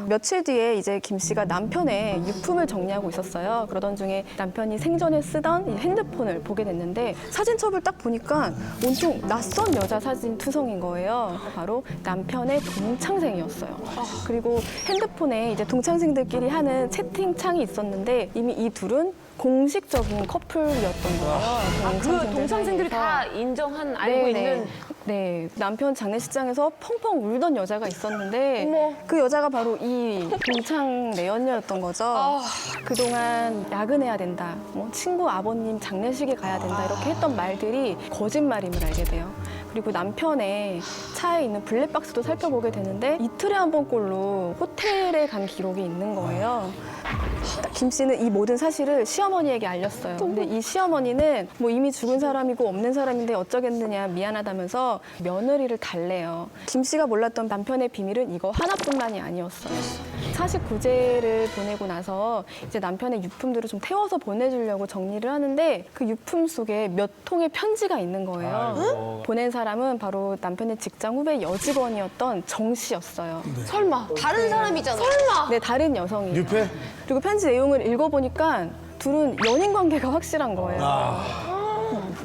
며칠 뒤에 이제 김 씨가 남편의 유품을 정리하고 있었어요. 그러던 중에 남편이 생전에 쓰던 이 핸드폰을 보게 됐는데 사진첩을 딱 보니까 온통 낯선 여자 사진 투성인 거예요. 바로 남편의 동창생이었어요. 그리고 핸드폰에 이제 동창생들끼리 하는 채팅창이 있었는데 이미 이 둘은 공식적인 커플이었던 거예요. 그 동창생들이 다 인정한 알고 있는. 네, 남편 장례식장에서 펑펑 울던 여자가 있었는데 어머. 그 여자가 바로 이 동창 내연녀였던 거죠. 그동안 야근해야 된다, 뭐 친구 아버님 장례식에 가야 된다 이렇게 했던 말들이 거짓말임을 알게 돼요. 그리고 남편의 차에 있는 블랙박스도 살펴보게 되는데 이틀에 한 번꼴로 호텔에 간 기록이 있는 거예요. 김 씨는 이 모든 사실을 시어머니에게 알렸어요. 근데 이 시어머니는 뭐 이미 죽은 사람이고 없는 사람인데 어쩌겠느냐 미안하다면서 며느리를 달래요. 김 씨가 몰랐던 남편의 비밀은 이거 하나뿐만이 아니었어요. 사식구제를 보내고 나서 이제 남편의 유품들을 좀 태워서 보내주려고 정리를 하는데 그 유품 속에 몇 통의 편지가 있는 거예요. 보낸 사람은 바로 남편의 직장 후배 여직원이었던 정 씨였어요. 설마. 다른 사람이잖아. 설마. 네, 다른 여성이. 뉴페? 그리고 편지 내용을 읽어보니까 둘은 연인 관계가 확실한 거예요.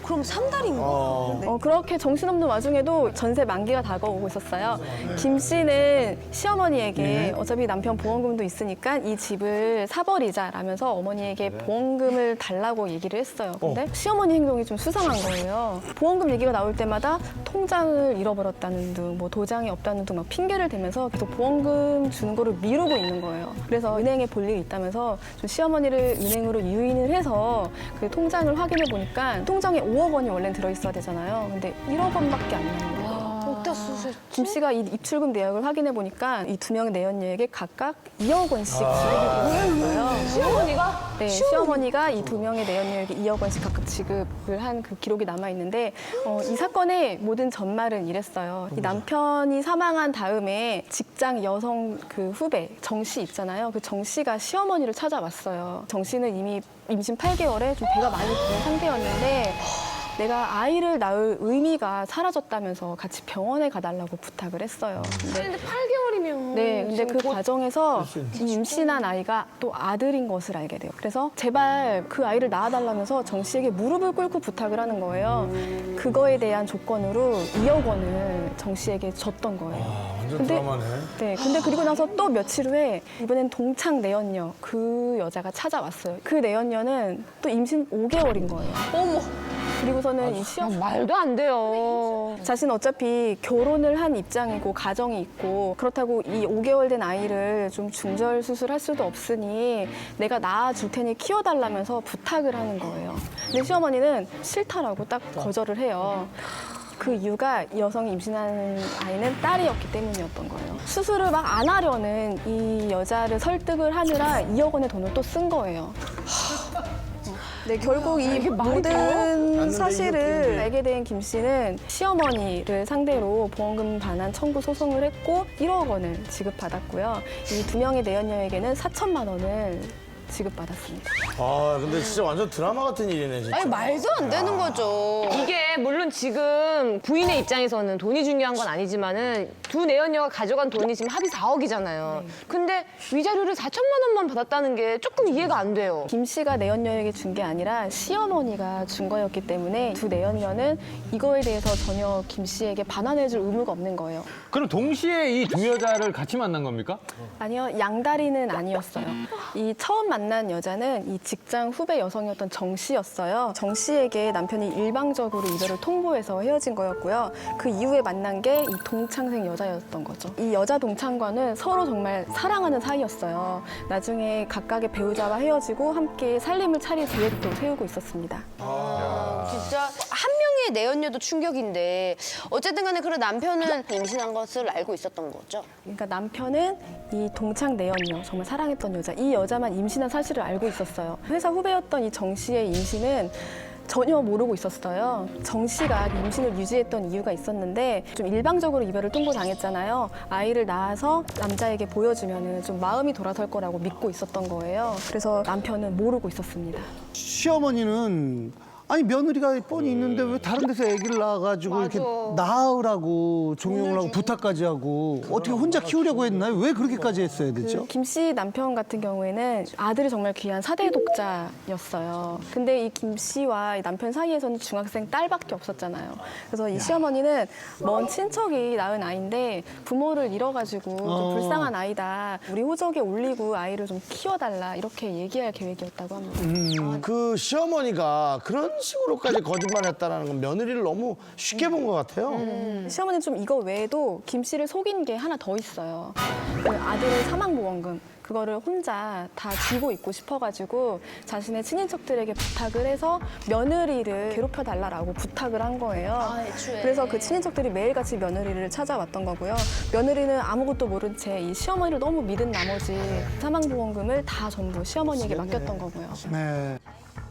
그럼 삼달인가? 그렇게 정신없는 와중에도 전세 만기가 다가오고 있었어요. 김 씨는 시어머니에게 어차피 남편 보험금도 있으니까 이 집을 사버리자라면서 어머니에게 보험금을 달라고 얘기를 했어요. 근데 시어머니 행동이 좀 수상한 거예요. 보험금 얘기가 나올 때마다 통장을 잃어버렸다는 둥, 뭐 도장이 없다는 둥 막 핑계를 대면서 계속 보험금 주는 거를 미루고 있는 거예요. 그래서 은행에 볼 일이 있다면서 좀 시어머니를 은행으로 유인을 해서 그 통장을 확인해 보니까 통장에 5억 원이 원래 들어있어야 되잖아요. 근데 1억 원밖에 안 나는 거예요. 어디다 쓰셨지? 김 씨가 이 입출금 내역을 확인해 보니까 이 두 명의 내연녀에게 각각 2억 원씩 지급이 되었어요. 시어머니가? 네, 시어머니가 이 두 명의 내연녀에게 2억 원씩 각각 지급을 한 그 기록이 남아 있는데 이 사건의 모든 전말은 이랬어요. 이 남편이 사망한 다음에 직장 여성 그 후배 정 씨 있잖아요. 그 정 씨가 시어머니를 찾아왔어요. 정 씨는 이미 임신 8개월에 좀 배가 많이 부른 상태였는데 내가 아이를 낳을 의미가 사라졌다면서 같이 병원에 가달라고 부탁을 했어요. 근데 8개월이면. 네, 근데 그 과정에서 이 임신한 아이가 또 아들인 것을 알게 돼요. 그래서 제발 그 아이를 낳아달라면서 정 씨에게 무릎을 꿇고 부탁을 하는 거예요. 그거에 대한 조건으로 2억 원을 정 씨에게 줬던 거예요. 완전 드라마네. 네, 근데 그리고 나서 또 며칠 후에 이번엔 동창 내연녀 그 여자가 찾아왔어요. 그 내연녀는 또 임신 5개월인 거예요. 어머. 그리고서는 이 시험 말도 안 돼요. 자신은 어차피 결혼을 한 입장이고 가정이 있고 그렇다고 이 5개월 된 아이를 좀 중절 수술할 수도 없으니 내가 낳아줄 테니 키워달라면서 부탁을 하는 거예요. 근데 시어머니는 싫다라고 딱 거절을 해요. 그 이유가 이 여성이 임신한 아이는 딸이었기 때문이었던 거예요. 수술을 막 안 하려는 이 여자를 설득을 하느라 2억 원의 돈을 또 쓴 거예요. 네, 결국 이 모든 사실을 알게 된 김 씨는 시어머니를 상대로 보험금 반환 청구 소송을 했고 1억 원을 지급받았고요. 이 2명의 내연녀에게는 4천만 원을 지급받았습니다. 아, 근데 진짜 완전 드라마 같은 일이네, 진짜. 아니 말도 안 되는 거죠. 이게 물론 지금 부인의 입장에서는 돈이 중요한 건 아니지만은 두 내연녀가 가져간 돈이 지금 합의 4억이잖아요. 근데 위자료를 4천만 원만 받았다는 게 조금 이해가 안 돼요. 김 씨가 내연녀에게 준 게 아니라 시어머니가 준 거였기 때문에 두 내연녀는 이거에 대해서 전혀 김 씨에게 반환해줄 의무가 없는 거예요. 그럼 동시에 이 두 여자를 같이 만난 겁니까? 아니요, 양다리는 아니었어요. 이 처음 만난 여자는 이 직장 후배 여성이었던 정 씨였어요. 정 씨에게 남편이 일방적으로 이별을 통보해서 헤어진 거였고요. 그 이후에 만난 게 이 동창생 여자였던 거죠. 이 여자 동창과는 서로 정말 사랑하는 사이였어요. 나중에 각각의 배우자와 헤어지고 함께 살림을 차릴 계획도 세우고 있었습니다. 진짜 한 명의 내연녀도 충격인데 어쨌든 간에 그런 남편은 임신한 것을 알고 있었던 거죠. 그러니까 남편은 이 동창 내연녀, 정말 사랑했던 여자, 이 여자만 임신한 사실을 알고 있었어요. 회사 후배였던 이 정 씨의 임신은 전혀 모르고 있었어요. 정 씨가 임신을 유지했던 이유가 있었는데 좀 일방적으로 이별을 통보당했잖아요. 아이를 낳아서 남자에게 보여주면 좀 마음이 돌아설 거라고 믿고 있었던 거예요. 그래서 남편은 모르고 있었습니다. 시어머니는 아니 며느리가 뻔히 있는데 왜 다른 데서 아기를 낳아가지고 맞아. 이렇게 낳으라고 종용을 하고 부탁까지 하고 어떻게 혼자 키우려고 했나요? 왜 그렇게까지 했어야 됐죠? 김 씨 남편 같은 경우에는 아들이 정말 귀한 사대 독자였어요. 근데 이 김 씨와 이 남편 사이에서는 중학생 딸밖에 없었잖아요. 그래서 이 시어머니는 먼 친척이 낳은 아이인데 부모를 잃어가지고 좀 불쌍한 아이다. 우리 호적에 올리고 아이를 좀 키워달라 이렇게 얘기할 계획이었다고 합니다. 그 시어머니가 그런 식으로까지 거짓말했다는 건 며느리를 너무 쉽게 본 것 같아요. 시어머니는 좀 이거 외에도 김 씨를 속인 게 하나 더 있어요. 그 아들의 사망보험금 그거를 혼자 다 쥐고 있고 싶어가지고 자신의 친인척들에게 부탁을 해서 며느리를 괴롭혀달라고 부탁을 한 거예요. 애초에. 그래서 그 친인척들이 매일같이 며느리를 찾아왔던 거고요. 며느리는 아무것도 모른 채 이 시어머니를 너무 믿은 나머지 사망보험금을 다 전부 시어머니에게 맡겼던 거고요. 네.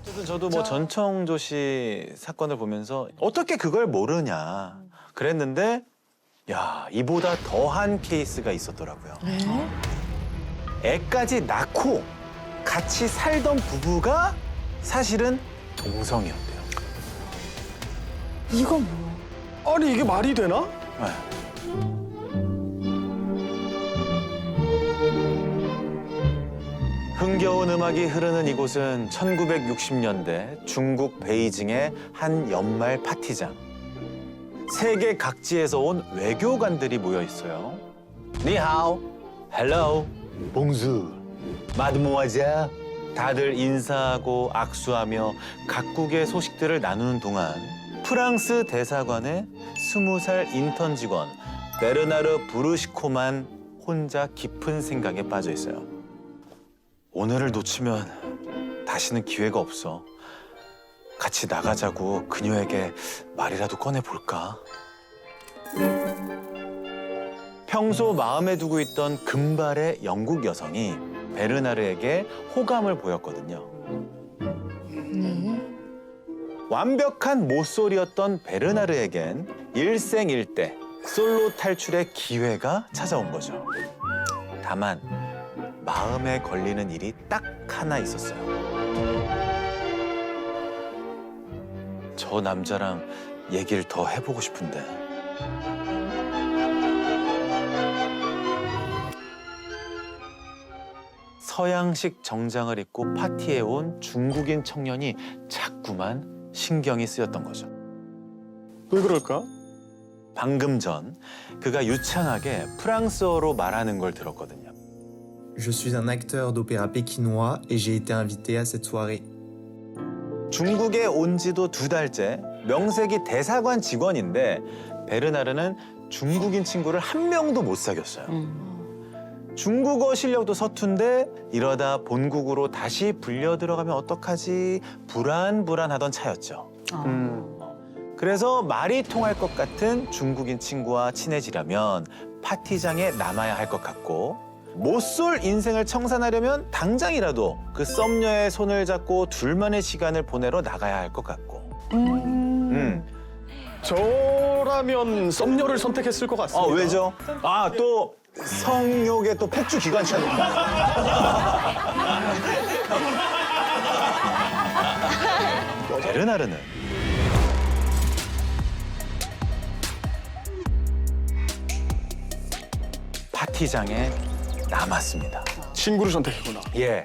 어쨌든 저도 뭐 전청조 씨 사건을 보면서 어떻게 그걸 모르냐 그랬는데 야 이보다 더한 케이스가 있었더라고요. 애까지 낳고 같이 살던 부부가 사실은 동성이었대요. 이건 아니 이게 말이 되나? 네. 흥겨운 음악이 흐르는 이곳은 1960년대 중국 베이징의 한 연말 파티장. 세계 각지에서 온 외교관들이 모여 있어요. 니하오, 헬로, 봉수, 마드모아젤. 다들 인사하고 악수하며 각국의 소식들을 나누는 동안 프랑스 대사관의 20살 인턴 직원 베르나르 브루시코만 혼자 깊은 생각에 빠져 있어요. 오늘을 놓치면 다시는 기회가 없어. 같이 나가자고 그녀에게 말이라도 꺼내볼까? 평소 마음에 두고 있던 금발의 영국 여성이 베르나르에게 호감을 보였거든요. 완벽한 모쏠이었던 베르나르에겐 일생일대 솔로 탈출의 기회가 찾아온 거죠. 다만 마음에 걸리는 일이 딱 하나 있었어요. 저 남자랑 얘기를 더 해보고 싶은데. 서양식 정장을 입고 파티에 온 중국인 청년이 자꾸만 신경이 쓰였던 거죠. 왜 그럴까? 방금 전 그가 유창하게 프랑스어로 말하는 걸 들었거든요. Je suis un acteur d'opéra pékinois et j'ai été invité à cette soirée. 중국에 온 지도 2달째, 명색이 대사관 직원인데 베르나르는 중국인 친구를 한 명도 못 사귀었어요. 중국어 실력도 서툰데 이러다 본국으로 다시 불려 들어가면 어떡하지 불안불안하던 차였죠. 그래서 말이 통할 것 같은 중국인 친구와 친해지려면 파티장에 남아야 할 것 같고, 못 쏠 인생을 청산하려면 당장이라도 그 썸녀의 손을 잡고 둘만의 시간을 보내러 나가야 할 것 같고. 저라면 썸녀를 선택했을 것 같습니다. 왜죠? 또 성욕의 또 폭주 기관차. 베르나르는 파티장에 남았습니다. 친구를 선택했구나. 예.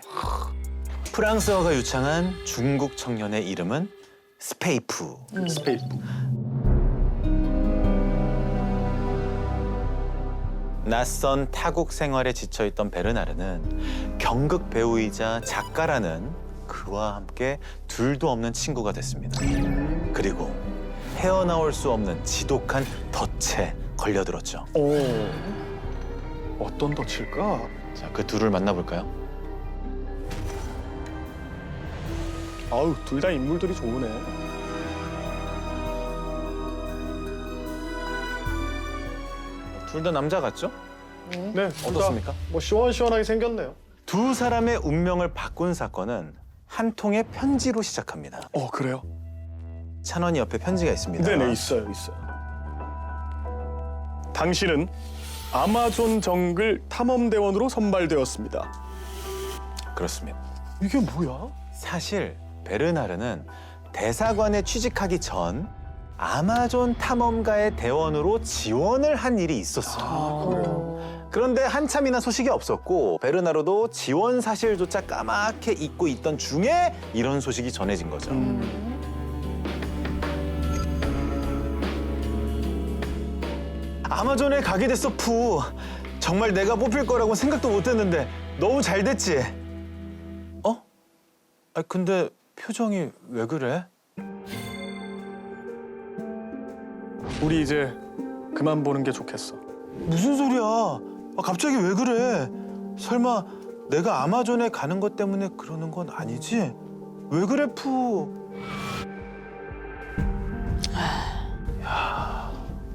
프랑스어가 유창한 중국 청년의 이름은 스페이프. 스페이프. 낯선 타국 생활에 지쳐있던 베르나르는 경극 배우이자 작가라는 그와 함께 둘도 없는 친구가 됐습니다. 그리고 헤어나올 수 없는 지독한 덫에 걸려들었죠. 어떤 덫일까? 자, 그 둘을 만나볼까요? 아우, 둘 다 인물들이 좋으네. 둘 다 남자 같죠? 네, 둘 다 어떻습니까? 뭐 시원시원하게 생겼네요. 두 사람의 운명을 바꾼 사건은 한 통의 편지로 시작합니다. 그래요? 찬원이 옆에 편지가 있습니다. 네네, 있어요. 당신은 아마존 정글 탐험대원으로 선발되었습니다. 그렇습니다. 이게 뭐야? 사실 베르나르는 대사관에 취직하기 전 아마존 탐험가의 대원으로 지원을 한 일이 있었어요. 그래요? 그런데 한참이나 소식이 없었고 베르나르도 지원 사실조차 까맣게 잊고 있던 중에 이런 소식이 전해진 거죠. 아마존에 가게 됐어, 푸. 정말 내가 뽑힐 거라고 생각도 못했는데 너무 잘 됐지? 근데 표정이 왜 그래? 우리 이제 그만 보는 게 좋겠어. 무슨 소리야? 갑자기 왜 그래? 설마 내가 아마존에 가는 것 때문에 그러는 건 아니지? 왜 그래, 푸?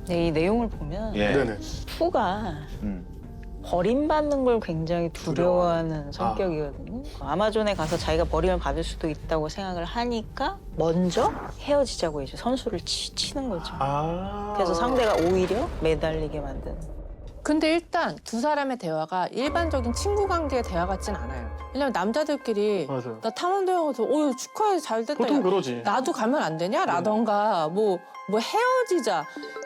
네, 이 내용을 보면 네네. 푸가 버림받는 걸 굉장히 두려워하는 성격이거든요. 아마존에 가서 자기가 버림을 받을 수도 있다고 생각을 하니까 먼저 헤어지자고 이제 선수를 치는 거죠. 그래서 상대가 오히려 매달리게 만드는. 근데 일단 두 사람의 대화가 일반적인 친구 관계의 대화 같진 않아요. 왜냐면 남자들끼리 맞아요. 나 탐험대원 가서 축하해 잘 됐다. 보통 그러지. 나도 가면 안 되냐? 라던가 뭐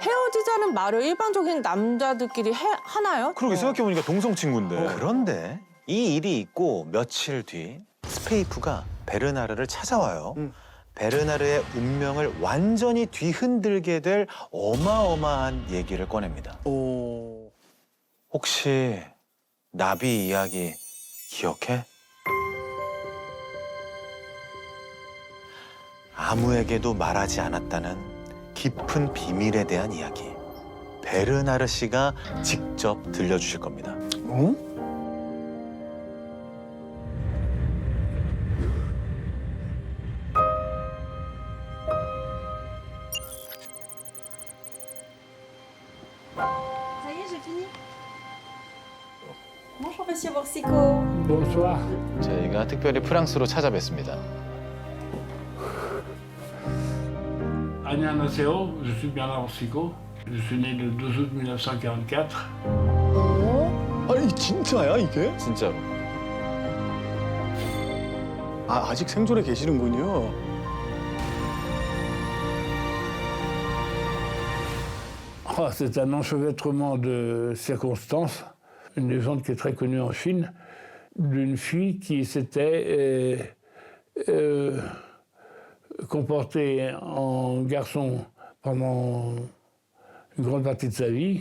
헤어지자는 말을 일반적인 남자들끼리 하나요? 그러게 생각해보니까 동성 친구인데. 그런데 이 일이 있고 며칠 뒤 스페이프가 베르나르를 찾아와요. 베르나르의 운명을 완전히 뒤흔들게 될 어마어마한 얘기를 꺼냅니다. 혹시 나비 이야기 기억해? 아무에게도 말하지 않았다는 깊은 비밀에 대한 이야기. 베르나르 씨가 직접 들려주실 겁니다. Bonjour, Monsieur Borsico. Bonsoir. 저희가 특별히 프랑스로 찾아뵙습니다. Annyeonghaseyo, je suis Bernard Orsico. Je suis né le 12 août 1944. 아니, 진짜야, 이게? 진짜로. 아직 생존해 계시는군요. C'est un enchevêtrement de circonstances. Une légende qui est très connue en Chine, d'une fille qui s'était comportée en garçon pendant une grande partie de sa vie.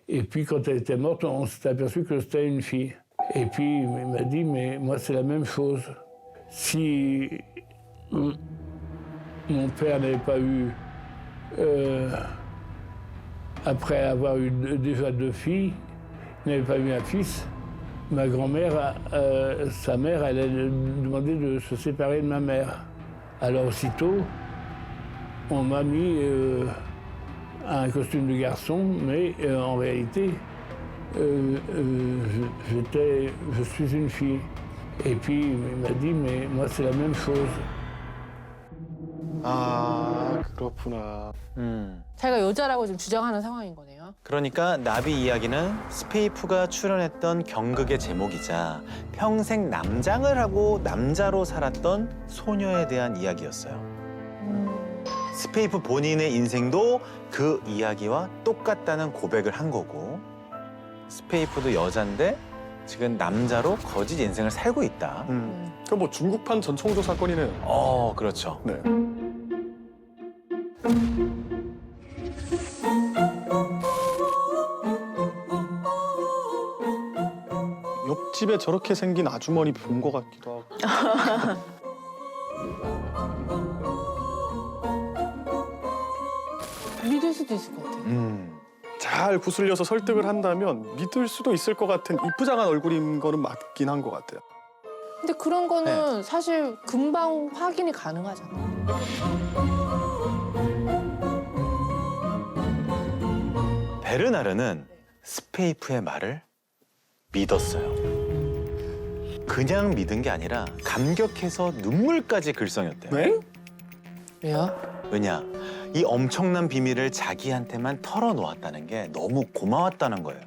Et puis, quand elle était morte, on s'est aperçu que c'était une fille. Et puis, il m'a dit, mais moi, c'est la même chose. Si mon père n'avait pas eu, après avoir eu déjà 2 filles, n'avait pas eu un fils. Ma grand-mère, sa mère, elle a demandé de se séparer de ma mère. Alors aussitôt, on m'a mis un costume de garçon, mais en réalité, je suis une fille. Et puis il m'a dit, mais moi c'est la même chose. 아 그렇구나. 자기가 여자라고 지금 주장하는 상황인 거네요. 그러니까 나비 이야기는 스페이프가 출연했던 경극의 제목이자 평생 남장을 하고 남자로 살았던 소녀에 대한 이야기였어요. 스페이프 본인의 인생도 그 이야기와 똑같다는 고백을 한 거고 스페이프도 여잔데 지금 남자로 거짓 인생을 살고 있다. 그 뭐 중국판 전청조 사건이네요. 그렇죠. 네. 옆집에 저렇게 생긴 아주머니 본 것 같기도 하고. 믿을 수도 있을 것 같아요. 잘 구슬려서 설득을 한다면 믿을 수도 있을 것 같은 이쁘장한 얼굴인 거는 맞긴 한 것 같아요. 근데 그런 거는 사실 금방 확인이 가능하잖아요. 베르나르는 스페이프의 말을 믿었어요. 그냥 믿은 게 아니라 감격해서 눈물까지 글썽였대요. 네? 왜요? 왜냐? 이 엄청난 비밀을 자기한테만 털어놓았다는 게 너무 고마웠다는 거예요.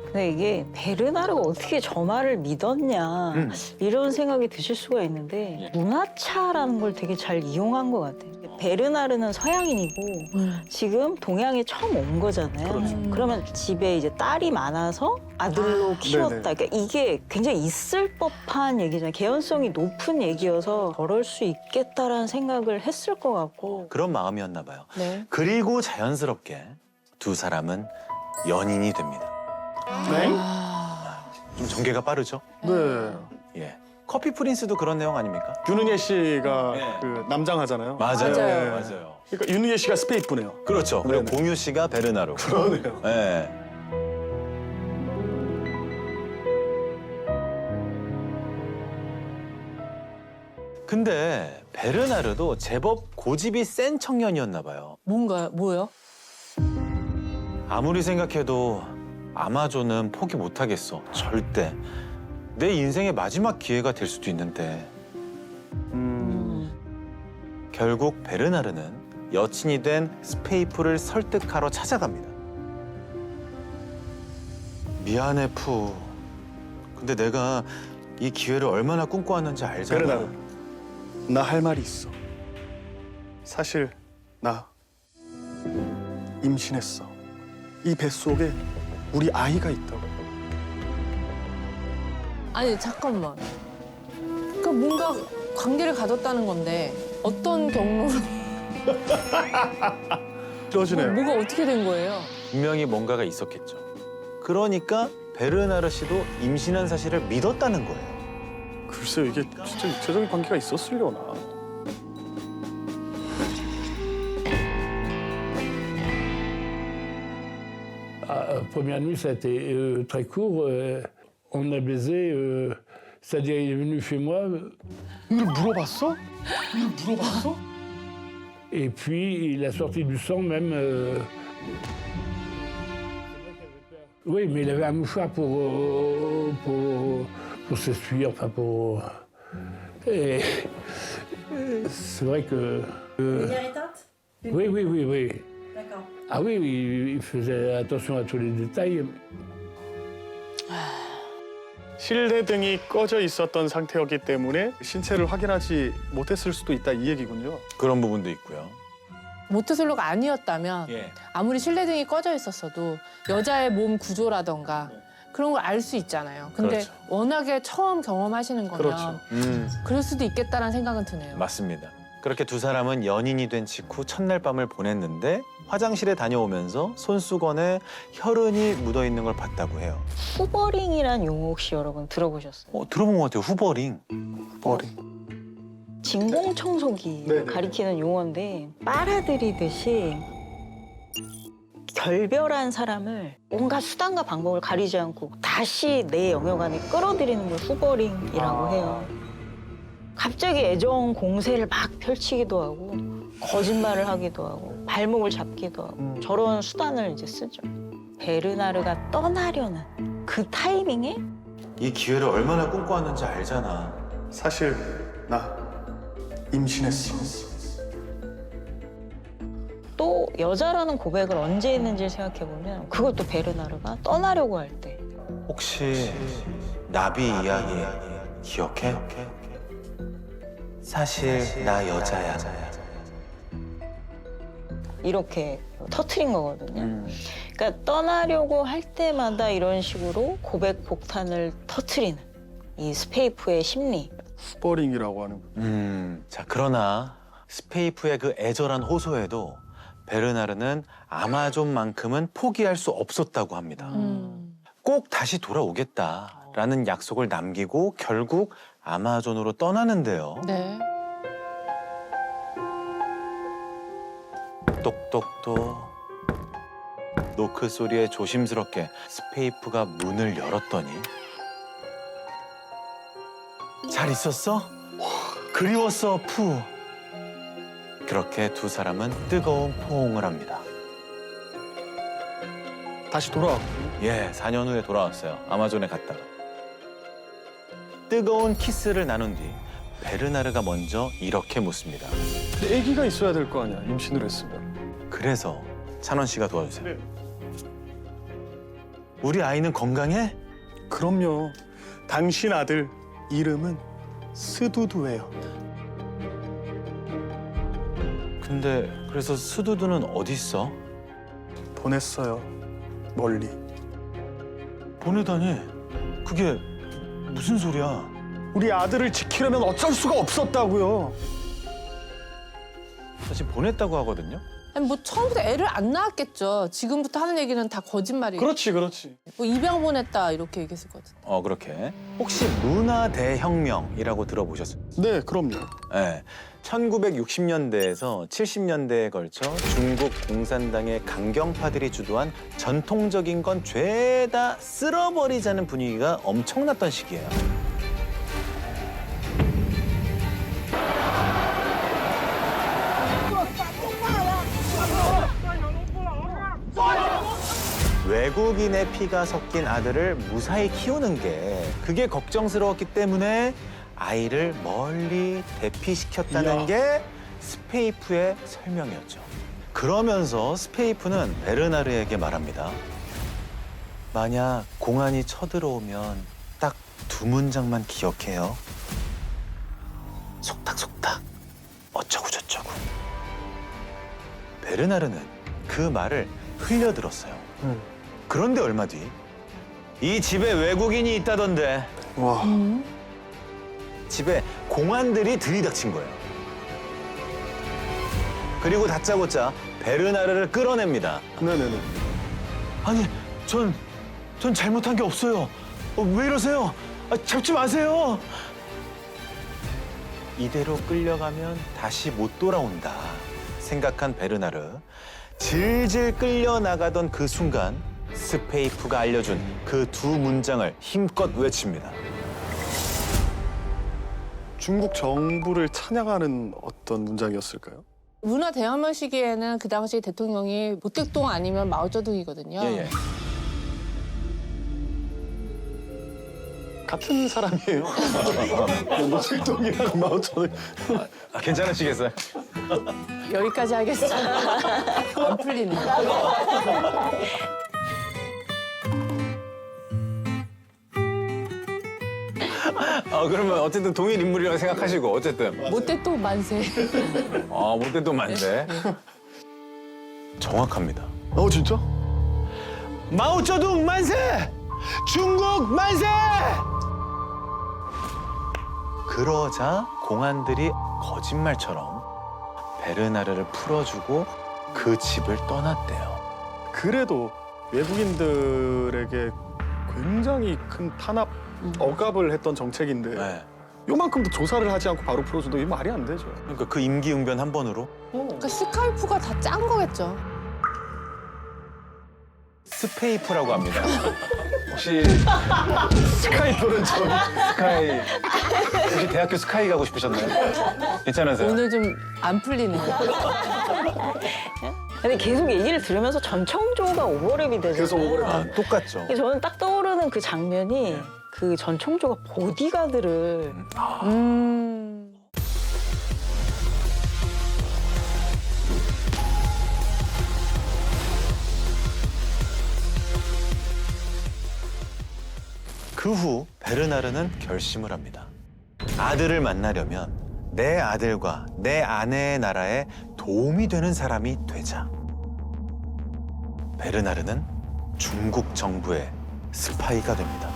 근데 이게 베르나르가 어떻게 저 말을 믿었냐 이런 생각이 드실 수가 있는데 문화차라는 걸 되게 잘 이용한 것 같아요. 베르나르는 서양인이고 지금 동양에 처음 온 거잖아요. 그러면 집에 이제 딸이 많아서 아들로 키웠다. 그러니까 이게 굉장히 있을 법한 얘기잖아요. 개연성이 높은 얘기여서 저럴 수 있겠다라는 생각을 했을 것 같고. 그런 마음이었나 봐요. 네. 그리고 자연스럽게 두 사람은 연인이 됩니다. 네? 좀 전개가 빠르죠? 네. 예. 커피 프린스도 그런 내용 아닙니까? 윤은혜 씨가 네. 그 남장하잖아요. 맞아요. 맞아요. 맞아요. 그러니까 윤은혜 씨가 스페이프네요. 그렇죠. 그리고 네네. 공유 씨가 베르나르고. 그러네요. 예. 근데 베르나르도 제법 고집이 센 청년이었나 봐요. 뭐요? 아무리 생각해도 아마존은 포기 못하겠어. 절대. 내 인생의 마지막 기회가 될 수도 있는데. 결국 베르나르는 여친이 된 스페이프를 설득하러 찾아갑니다. 미안해, 푸. 근데 내가 이 기회를 얼마나 꿈꿔왔는지 알잖아. 베르나르, 나 할 말이 있어. 사실 나 임신했어. 이 뱃속에 우리 아이가 있다고. 아니 잠깐만. 그러니까 뭔가 관계를 가졌다는 건데 어떤 경로로 그러시네요. 뭐가 어떻게 된 거예요? 분명히 뭔가가 있었겠죠. 그러니까 베르나르 씨도 임신한 사실을 믿었다는 거예요. 글쎄요, 이게 진짜 육체적인 관계가 있었으려나. Première nuit, ça a été très court. On a baisé, c'est-à-dire il est venu chez moi. 이걸 물어봤어? 이걸 물어봤어? Et puis il a sorti du sang même. Oui, mais il avait un mouchoir pour s'essuyer, enfin pour. Et c'est vrai que. Oui, oui, oui, oui. D'accord. Ah oui, oui, il faisait attention à tous les détails. 실내등이 꺼져 있었던 상태였기 때문에 신체를 확인하지 못했을 수도 있다 이 얘기군요. 그런 부분도 있고요. 모태솔로가 아니었다면 예. 아무리 실내등이 꺼져 있었어도 여자의 몸 구조라던가 그런 걸 알 수 있잖아요. 근데 그렇죠. 워낙에 처음 경험하시는 거면 그렇죠. 그럴 수도 있겠다라는 생각은 드네요. 맞습니다. 그렇게 두 사람은 연인이 된 직후 첫날 밤을 보냈는데 화장실에 다녀오면서 손수건에 혈흔이 묻어있는 걸 봤다고 해요. 후버링이란 용어 혹시 여러분 들어보셨어요? 들어본 것 같아요. 후버링. 머리. 진공청소기 네네. 가리키는 용어인데 빨아들이듯이 결별한 사람을 온갖 수단과 방법을 가리지 않고 다시 내 영역 안에 끌어들이는 걸 후버링이라고 해요. 갑자기 애정 공세를 막 펼치기도 하고 거짓말을 하기도 하고 발목을 잡기도 하고 저런 수단을 이제 쓰죠. 베르나르가 떠나려는 그 타이밍에 이 기회를 얼마나 꿈꿔왔는지 알잖아. 사실 나 임신했어. 또 여자라는 고백을 언제 했는지를 생각해보면 그것도 베르나르가 떠나려고 할 때. 혹시 나비 이야기 기억해? 사실 나 여자야. 이렇게 터트린 거거든요. 그러니까 떠나려고 할 때마다 이런 식으로 고백 폭탄을 터트리는 이 스페이프의 심리. 후버링이라고 하는 거. 자, 그러나 스페이프의 그 애절한 호소에도 베르나르는 아마존만큼은 포기할 수 없었다고 합니다. 꼭 다시 돌아오겠다라는 약속을 남기고 결국 아마존으로 떠나는데요. 네. 똑똑똑. 노크 소리에 조심스럽게 스페이프가 문을 열었더니 잘 있었어? 그리웠어, 푸. 그렇게 두 사람은 뜨거운 포옹을 합니다. 다시 돌아와. 예, 4년 후에 돌아왔어요. 아마존에 갔다가. 뜨거운 키스를 나눈 뒤 베르나르가 먼저 이렇게 묻습니다. 근데 아기가 있어야 될 거 아니야, 임신을 했으면. 그래서 찬원 씨가 도와주세요. 우리 아이는 건강해? 그럼요. 당신 아들 이름은 스두두예요. 근데 그래서 스두두는 어디 있어? 보냈어요. 멀리. 보내다니. 그게 무슨 소리야? 우리 아들을 지키려면 어쩔 수가 없었다고요. 사실 보냈다고 하거든요. 아니, 뭐 처음부터 애를 안 낳았겠죠. 지금부터 하는 얘기는 다 거짓말이에요. 그렇지, 그렇지. 뭐 입양 보냈다 이렇게 얘기했을 것 같은데. 그렇게. 혹시 문화 대혁명이라고 들어보셨어요? 네, 그럼요. 네. 1960년대에서 70년대에 걸쳐 중국 공산당의 강경파들이 주도한 전통적인 건 죄다 쓸어버리자는 분위기가 엄청났던 시기예요. 외국인의 피가 섞인 아들을 무사히 키우는 게 그게 걱정스러웠기 때문에 아이를 멀리 대피시켰다는 게 스페이프의 설명이었죠. 그러면서 스페이프는 베르나르에게 말합니다. 만약 공안이 쳐들어오면 딱 두 문장만 기억해요. 속닥속닥 어쩌고저쩌고. 베르나르는 그 말을 흘려들었어요. 그런데 얼마 뒤 이 집에 외국인이 있다던데. 와. 집에 공안들이 들이닥친 거예요. 그리고 다짜고짜 베르나르를 끌어냅니다. 네네네. 아니, 전 잘못한 게 없어요. 왜 이러세요? 잡지 마세요. 이대로 끌려가면 다시 못 돌아온다 생각한 베르나르. 질질 끌려나가던 그 순간 스페이프가 알려준 그 두 문장을 힘껏 외칩니다. 중국 정부를 찬양하는 어떤 문장이었을까요? 문화 대혁명 시기에는 그 당시 대통령이 모택동 아니면 마오쩌둥이거든요. 예. 같은 사람이에요. 모택동이랑 마오쩌둥. 괜찮으시겠어요? 여기까지 하겠습니다. 안 풀리네. 그러면 어쨌든 동일 인물이라고 생각하시고 어쨌든. 모택동 만세. 못해도 만세. 정확합니다. 진짜? 마오쩌둥 만세! 중국 만세! 그러자 공안들이 거짓말처럼 베르나르를 풀어주고 그 집을 떠났대요. 그래도 외국인들에게 굉장히 큰 탄압, 억압을 했던 정책인데 네. 요만큼도 조사를 하지 않고 바로 풀어준다 이게 말이 안 되죠. 그러니까 그 임기응변 한 번으로 그러니까 스카이프가 다 짠 거겠죠. 스페이프라고 합니다. 혹시 스카이프는 좀 스카이 혹시 대학교 스카이 가고 싶으셨나요? 괜찮으세요? 오늘 좀 안 풀리네요. 근데 계속 얘기를 들으면서 전청조가 오버랩이 되잖아요. 그래서 오버랩. 아, 똑같죠. 저는 딱 떠오르는 그 장면이 그 전청조가 보디가드를 그 후 베르나르는 결심을 합니다. 아들을 만나려면 내 아들과 내 아내의 나라에 도움이 되는 사람이 되자. 베르나르는 중국 정부의 스파이가 됩니다.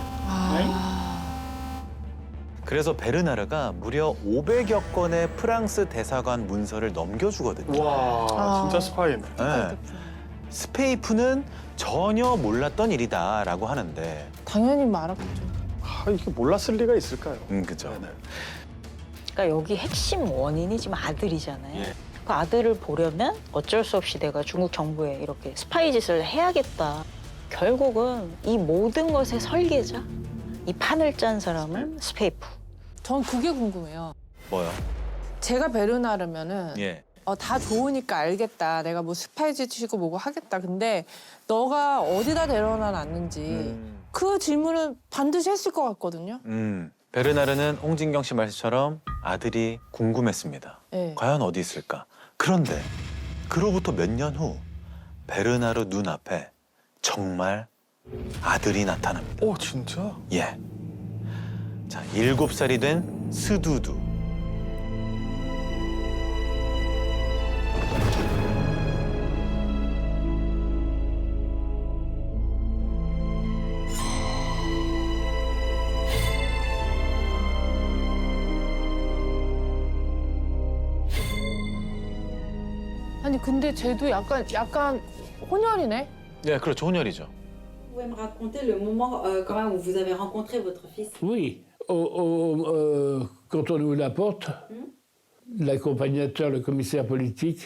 그래서 베르나르가 무려 500여 건의 프랑스 대사관 문서를 넘겨주거든요. 와 진짜 스파이네. 네. 스페이프는 전혀 몰랐던 일이다라고 하는데, 당연히 말았겠죠. 아 이게 몰랐을 리가 있을까요? 그죠. 네네. 그러니까 여기 핵심 원인이 지금 아들이잖아요. 예. 그 아들을 보려면 어쩔 수 없이 내가 중국 정부에 이렇게 스파이 짓을 해야겠다. 결국은 이 모든 것의 설계자, 이 판을 짠 사람은 스페이프. 전 그게 궁금해요. 뭐요? 제가 베르나르면은 예. 다 좋으니까 알겠다. 내가 뭐 스파이 짓이고 뭐고 하겠다. 근데 너가 어디다 데려다 놨는지 그 질문은 반드시 했을 것 같거든요. 베르나르는 홍진경 씨 말씀처럼 아들이 궁금했습니다. 네. 과연 어디 있을까? 그런데 그로부터 몇 년 후 베르나르 눈앞에 정말 아들이 나타납니다. 오 진짜? 예. 자, 7살이 된 스두두. 아니 근데 쟤도 약간 혼혈이네. 네, 그렇죠. 혼혈이죠. Vous pouvez me raconter le moment quand même où vous avez rencontré votre fils? Oui, quand on ouvre la porte, l'accompagnateur, le commissaire politique,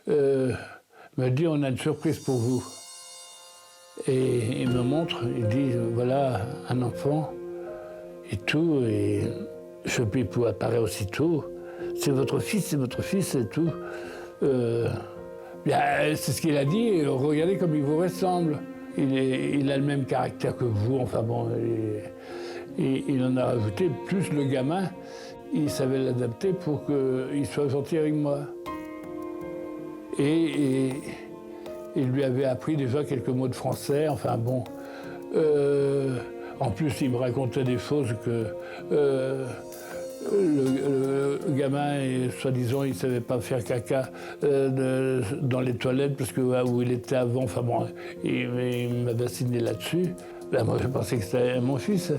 me dit on a une surprise pour vous. Et il me montre, il dit voilà un enfant et tout, et Chepipou apparaît aussitôt. C'est votre fils et tout. C'est ce qu'il a dit, regardez comme il vous ressemble. Il a le même caractère que vous, enfin bon, il en a rajouté. Plus le gamin, il savait l'adapter pour qu'il soit gentil avec moi. Et il lui avait appris déjà quelques mots de français, enfin bon. En plus, il me racontait des choses que le gamin, soi-disant, il ne savait pas faire caca dans les toilettes parce que où il était avant, enfin bon, il m'a vacciné là-dessus. Ben, moi, je pensais que c'était mon fils.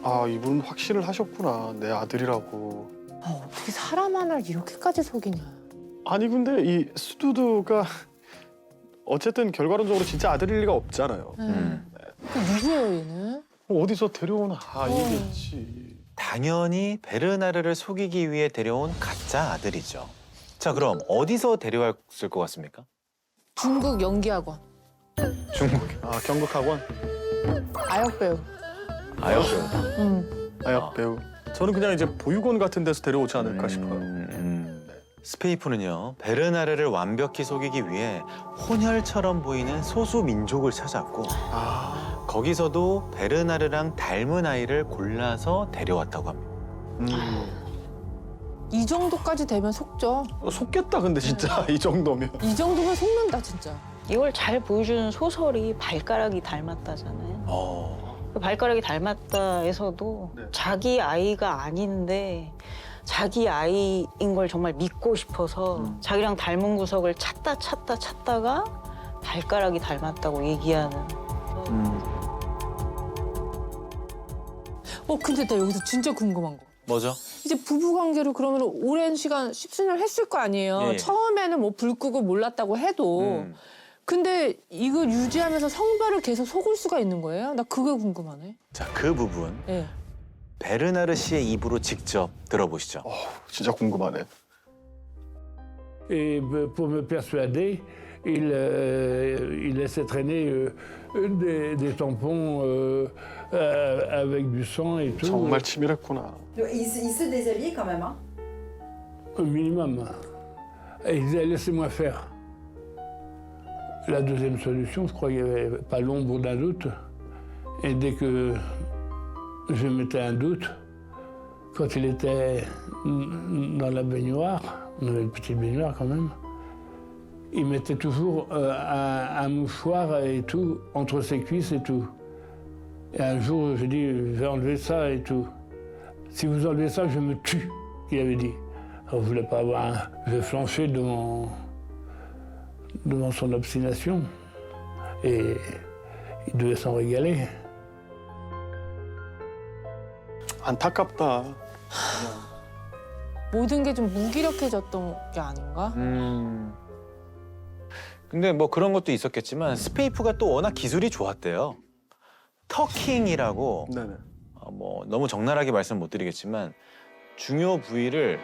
아 이분 확신을 하셨구나 내 아들이라고. 어떻게 사람 하나를 이렇게까지 속이냐. 아니 근데 이 스두두가 어쨌든 결과론적으로 진짜 아들일 리가 없잖아요. 그 누구예요 얘는? 어디서 데려온 아이겠지. 당연히 베르나르를 속이기 위해 데려온 가짜 아들이죠. 자, 그럼 어디서 데려왔을 것 같습니까? 중국 연기학원. 중국. 아 경극학원. 아역 배우. 아역 배우. 아역 배우. 저는 그냥 이제 보육원 같은 데서 데려오지 않을까 싶어요. 스페이프는요, 베르나르를 완벽히 속이기 위해 혼혈처럼 보이는 소수 민족을 찾았고, 거기서도 베르나르랑 닮은 아이를 골라서 데려왔다고 합니다. 이 정도까지 되면 속죠. 속겠다 근데 진짜 이 정도면. 이 정도면 속는다 진짜. 이걸 잘 보여주는 소설이 발가락이 닮았다잖아요. 그 발가락이 닮았다에서도 자기 아이가 아닌데 자기 아이인 걸 정말 믿고 싶어서 자기랑 닮은 구석을 찾다가 발가락이 닮았다고 얘기하는. 근데 나 여기서 진짜 궁금한 거. 뭐죠? 이제 부부 관계를 그러면 오랜 시간 십수년 했을 거 아니에요. 예. 처음에는 뭐 불 끄고 몰랐다고 해도. 근데 이거 유지하면서 성별을 계속 속을 수가 있는 거예요? 나 그게 궁금하네. 자, 그 부분. 예. 베르나르 씨의 입으로 직접 들어보시죠. 진짜 궁금하네. Et pour me persuader, il laissait traîner des tampons avec du sang et tout. 정말 치밀했구나. Il se déshabillait quand même, hein. Au minimum. Et il disait, laissez-moi faire. La deuxième solution, je crois qu'il n'y avait pas l'ombre d'un doute. Et dès que je mettais un doute, quand il était dans la baignoire, on avait une petite baignoire quand même, il mettait toujours un mouchoir et tout entre ses cuisses et tout. Et un jour, j'ai dit, je vais enlever ça et tout. Si vous enlevez ça, je me tue, il avait dit. Alors, je ne voulais pas avoir un... Je flanchais devant son obstination. Et il devait s'en régaler. 안타깝다. 모든 게 좀 무기력해졌던 게 아닌가? 근데 뭐 그런 것도 있었겠지만 스페이프가 또 워낙 기술이 좋았대요. 터킹이라고 네네. 뭐 너무 적나라하게 말씀 못 드리겠지만 중요 부위를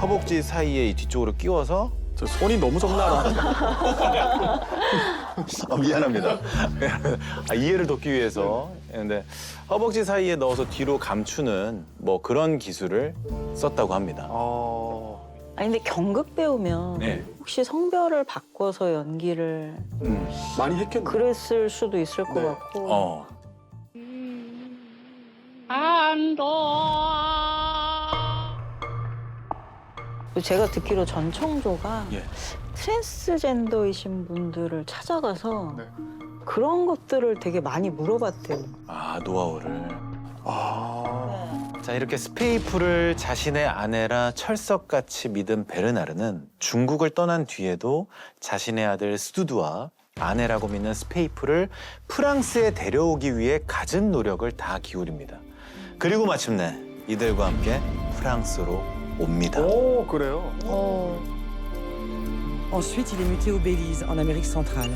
허벅지 사이에 이 뒤쪽으로 끼워서 저 손이 너무 적나라. 미안합니다. 이해를 돕기 위해서. 근데 허벅지 사이에 넣어서 뒤로 감추는 뭐 그런 기술을 썼다고 합니다. 아니 근데 경극 배우면 네. 혹시 성별을 바꿔서 연기를 많이 했겠네. 그랬을 수도 있을 것 같고. 제가 듣기로 전청조가 트랜스젠더이신 분들을 찾아가서 그런 것들을 되게 많이 물어봤대요. 아, 노하우를. 자, 이렇게 스페이프를 자신의 아내라 철석같이 믿은 베르나르는 중국을 떠난 뒤에도 자신의 아들 스두두와 아내라고 믿는 스페이프를 프랑스에 데려오기 위해 갖은 노력을 다 기울입니다. 그리고 마침내 이들과 함께 프랑스로 옵니다. 오, 그래요? Ensuite, il est muté au Belize, en Amérique centrale.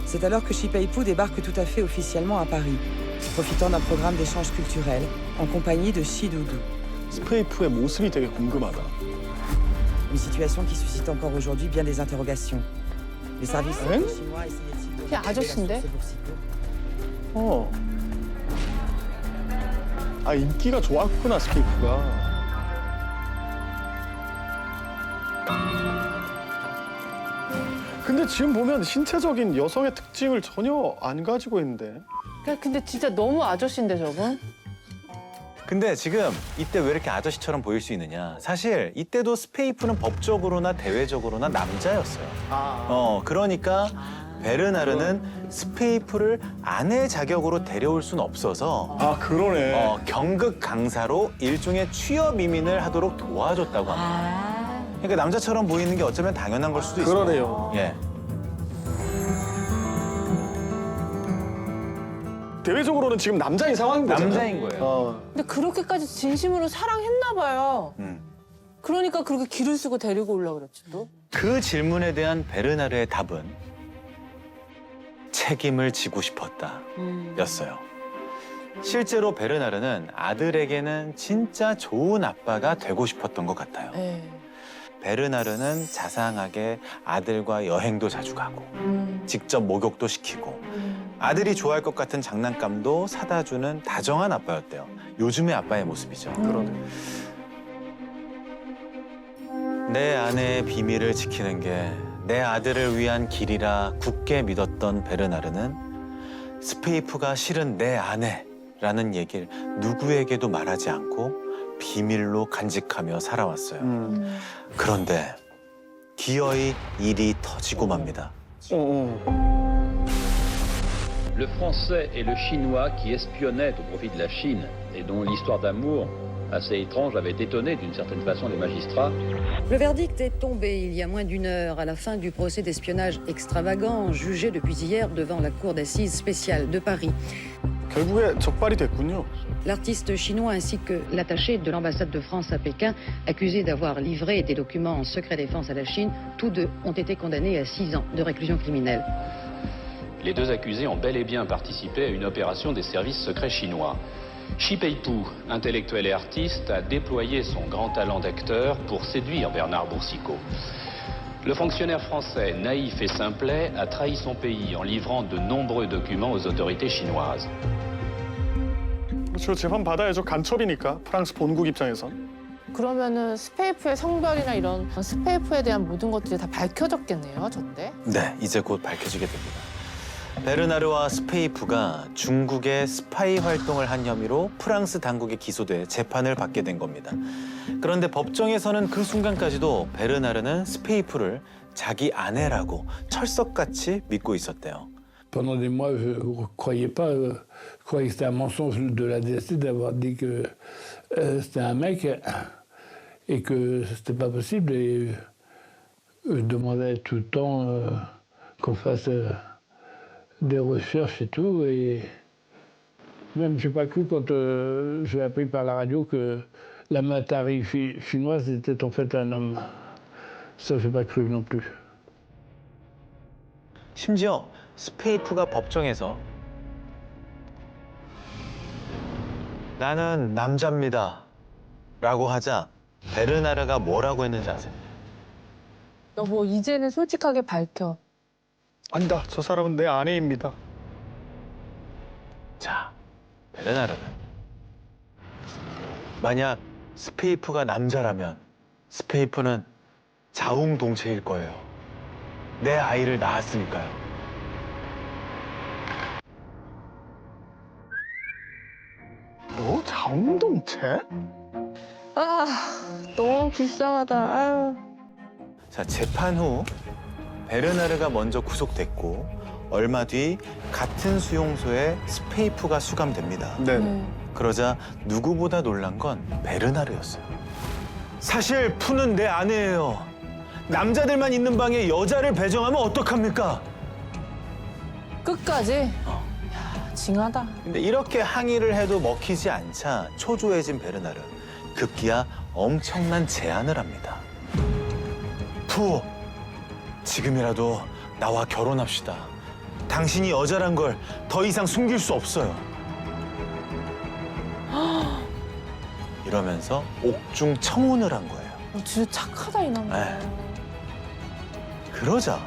C'est alors que Shipaipu débarque tout à fait officiellement à Paris, profitant d'un programme d'échange culturel, en compagnie de Shidudu. 스페이프의 모습이 되게 궁금하다. Une situation qui suscite encore aujourd'hui bien des interrogations. Les services chinois essayaient-ils de... 그냥 아저씨인데? 아, 인기가 좋았구나, 스페이프가. 근데 지금 보면 신체적인 여성의 특징을 전혀 안 가지고 있는데. 근데 진짜 너무 아저씨인데 저분? 근데 지금 이때 왜 이렇게 아저씨처럼 보일 수 있느냐. 사실 이때도 스페이프는 법적으로나 대외적으로나 남자였어요. 그러니까 베르나르는 스페이프를 아내 자격으로 데려올 순 없어서 그러네. 경극 강사로 일종의 취업 이민을 하도록 도와줬다고 합니다. 그러니까 남자처럼 보이는 게 어쩌면 당연한 걸 수도 있어요. 그러네요. 예. 대외적으로는 지금 남자인 상황인 거잖아요. 남자인 거예요. 근데 그렇게까지 진심으로 사랑했나 봐요. 그러니까 그렇게 기를 쓰고 데리고 오려고 그랬지 또. 그 질문에 대한 베르나르의 답은 책임을 지고 싶었다 였어요. 실제로 베르나르는 아들에게는 진짜 좋은 아빠가 되고 싶었던 것 같아요. 베르나르는 자상하게 아들과 여행도 자주 가고 직접 목욕도 시키고 아들이 좋아할 것 같은 장난감도 사다 주는 다정한 아빠였대요. 요즘의 아빠의 모습이죠. 그러네. 내 아내의 비밀을 지키는 게 내 아들을 위한 길이라 굳게 믿었던 베르나르는 스페이프가 실은 내 아내라는 얘기를 누구에게도 말하지 않고 비밀로 간직하며 살아왔어요. 그런데 기어이 일이 터지고 맙니다. Le français et le chinois qui espionnaient au profit de la Chine et dont l'histoire d'amour assez étrange avait étonné d'une certaine façon les magistrats. Le verdict est tombé il y a moins d'une heure à la fin du procès d'espionnage extravagant jugé depuis hier devant la cour d'assises spéciale de Paris. 결국에 적발이 됐군요. L'artiste chinois ainsi que l'attaché de l'ambassade de France à Pékin, accusés d'avoir livré des documents en secret défense à la Chine, tous deux ont été condamnés à 6 ans de réclusion criminelle. Les deux accusés ont bel et bien participé à une opération des services secrets chinois. Xi Peipu, intellectuel et artiste, a déployé son grand talent d'acteur pour séduire Bernard Boursicot. Le fonctionnaire français, naïf et simplet, a trahi son pays en livrant de nombreux documents aux autorités chinoises. 그렇죠. 재판 받아야죠. 간첩이니까 프랑스 본국 입장에선. 그러면은 스페이프의 성별이나 이런 스페이프에 대한 모든 것들이 다 밝혀졌겠네요, 저때. 네, 이제 곧 밝혀지게 됩니다. 베르나르와 스페이프가 중국의 스파이 활동을 한 혐의로 프랑스 당국에 기소돼 재판을 받게 된 겁니다. 그런데 법정에서는 그 순간까지도 베르나르는 스페이프를 자기 아내라고 철석같이 믿고 있었대요. Pendant des mois, je ne croyais pas, je croyais que c'était un mensonge de la DST d'avoir dit que c'était un mec et que c'était pas possible. Et je demandais tout le temps qu'on fasse des recherches et tout. Et même, je n'ai pas cru quand j'ai appris par la radio que la Matari chinoise était en fait un homme. Ça, je n'ai pas cru non plus. 심지어 스페이프가 법정에서 나는 남자입니다 라고 하자 베르나르가 뭐라고 했는지 아세요? 여보, 이제는 솔직하게 밝혀. 아니다. 저 사람은 내 아내입니다. 자, 베르나르는 만약 스페이프가 남자라면 스페이프는 자웅동체일 거예요. 내 아이를 낳았으니까요. 뭐? 자웅동체? 아, 너무 불쌍하다. 아유. 자, 재판 후 베르나르가 먼저 구속됐고 얼마 뒤 같은 수용소에 스페이프가 수감됩니다. 네. 그러자 누구보다 놀란 건 베르나르였어요. 사실 푸는 내 아내예요. 남자들만 있는 방에 여자를 배정하면 어떡합니까? 끝까지? 야, 징하다. 근데 이렇게 항의를 해도 먹히지 않자 초조해진 베르나르. 급기야 엄청난 제안을 합니다. 푸, 지금이라도 나와 결혼합시다. 당신이 여자란 걸 더 이상 숨길 수 없어요. 이러면서 옥중 청혼을 한 거예요. 진짜 착하다, 이 남자. 네. 그러자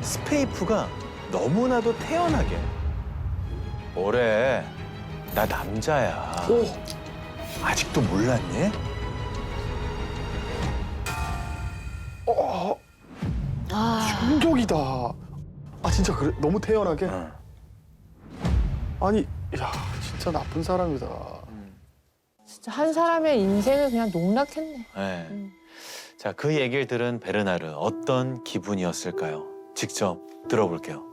스페이프가 너무나도 태연하게 뭐래, 나 남자야. 아직도 몰랐니? 충격이다. 아 진짜 그래? 너무 태연하게? 아니, 야 진짜 나쁜 사람이다. 진짜 한 사람의 인생을 그냥 농락했네. 네. 자, 그 얘기를 들은 베르나르 어떤 기분이었을까요? 직접 들어볼게요.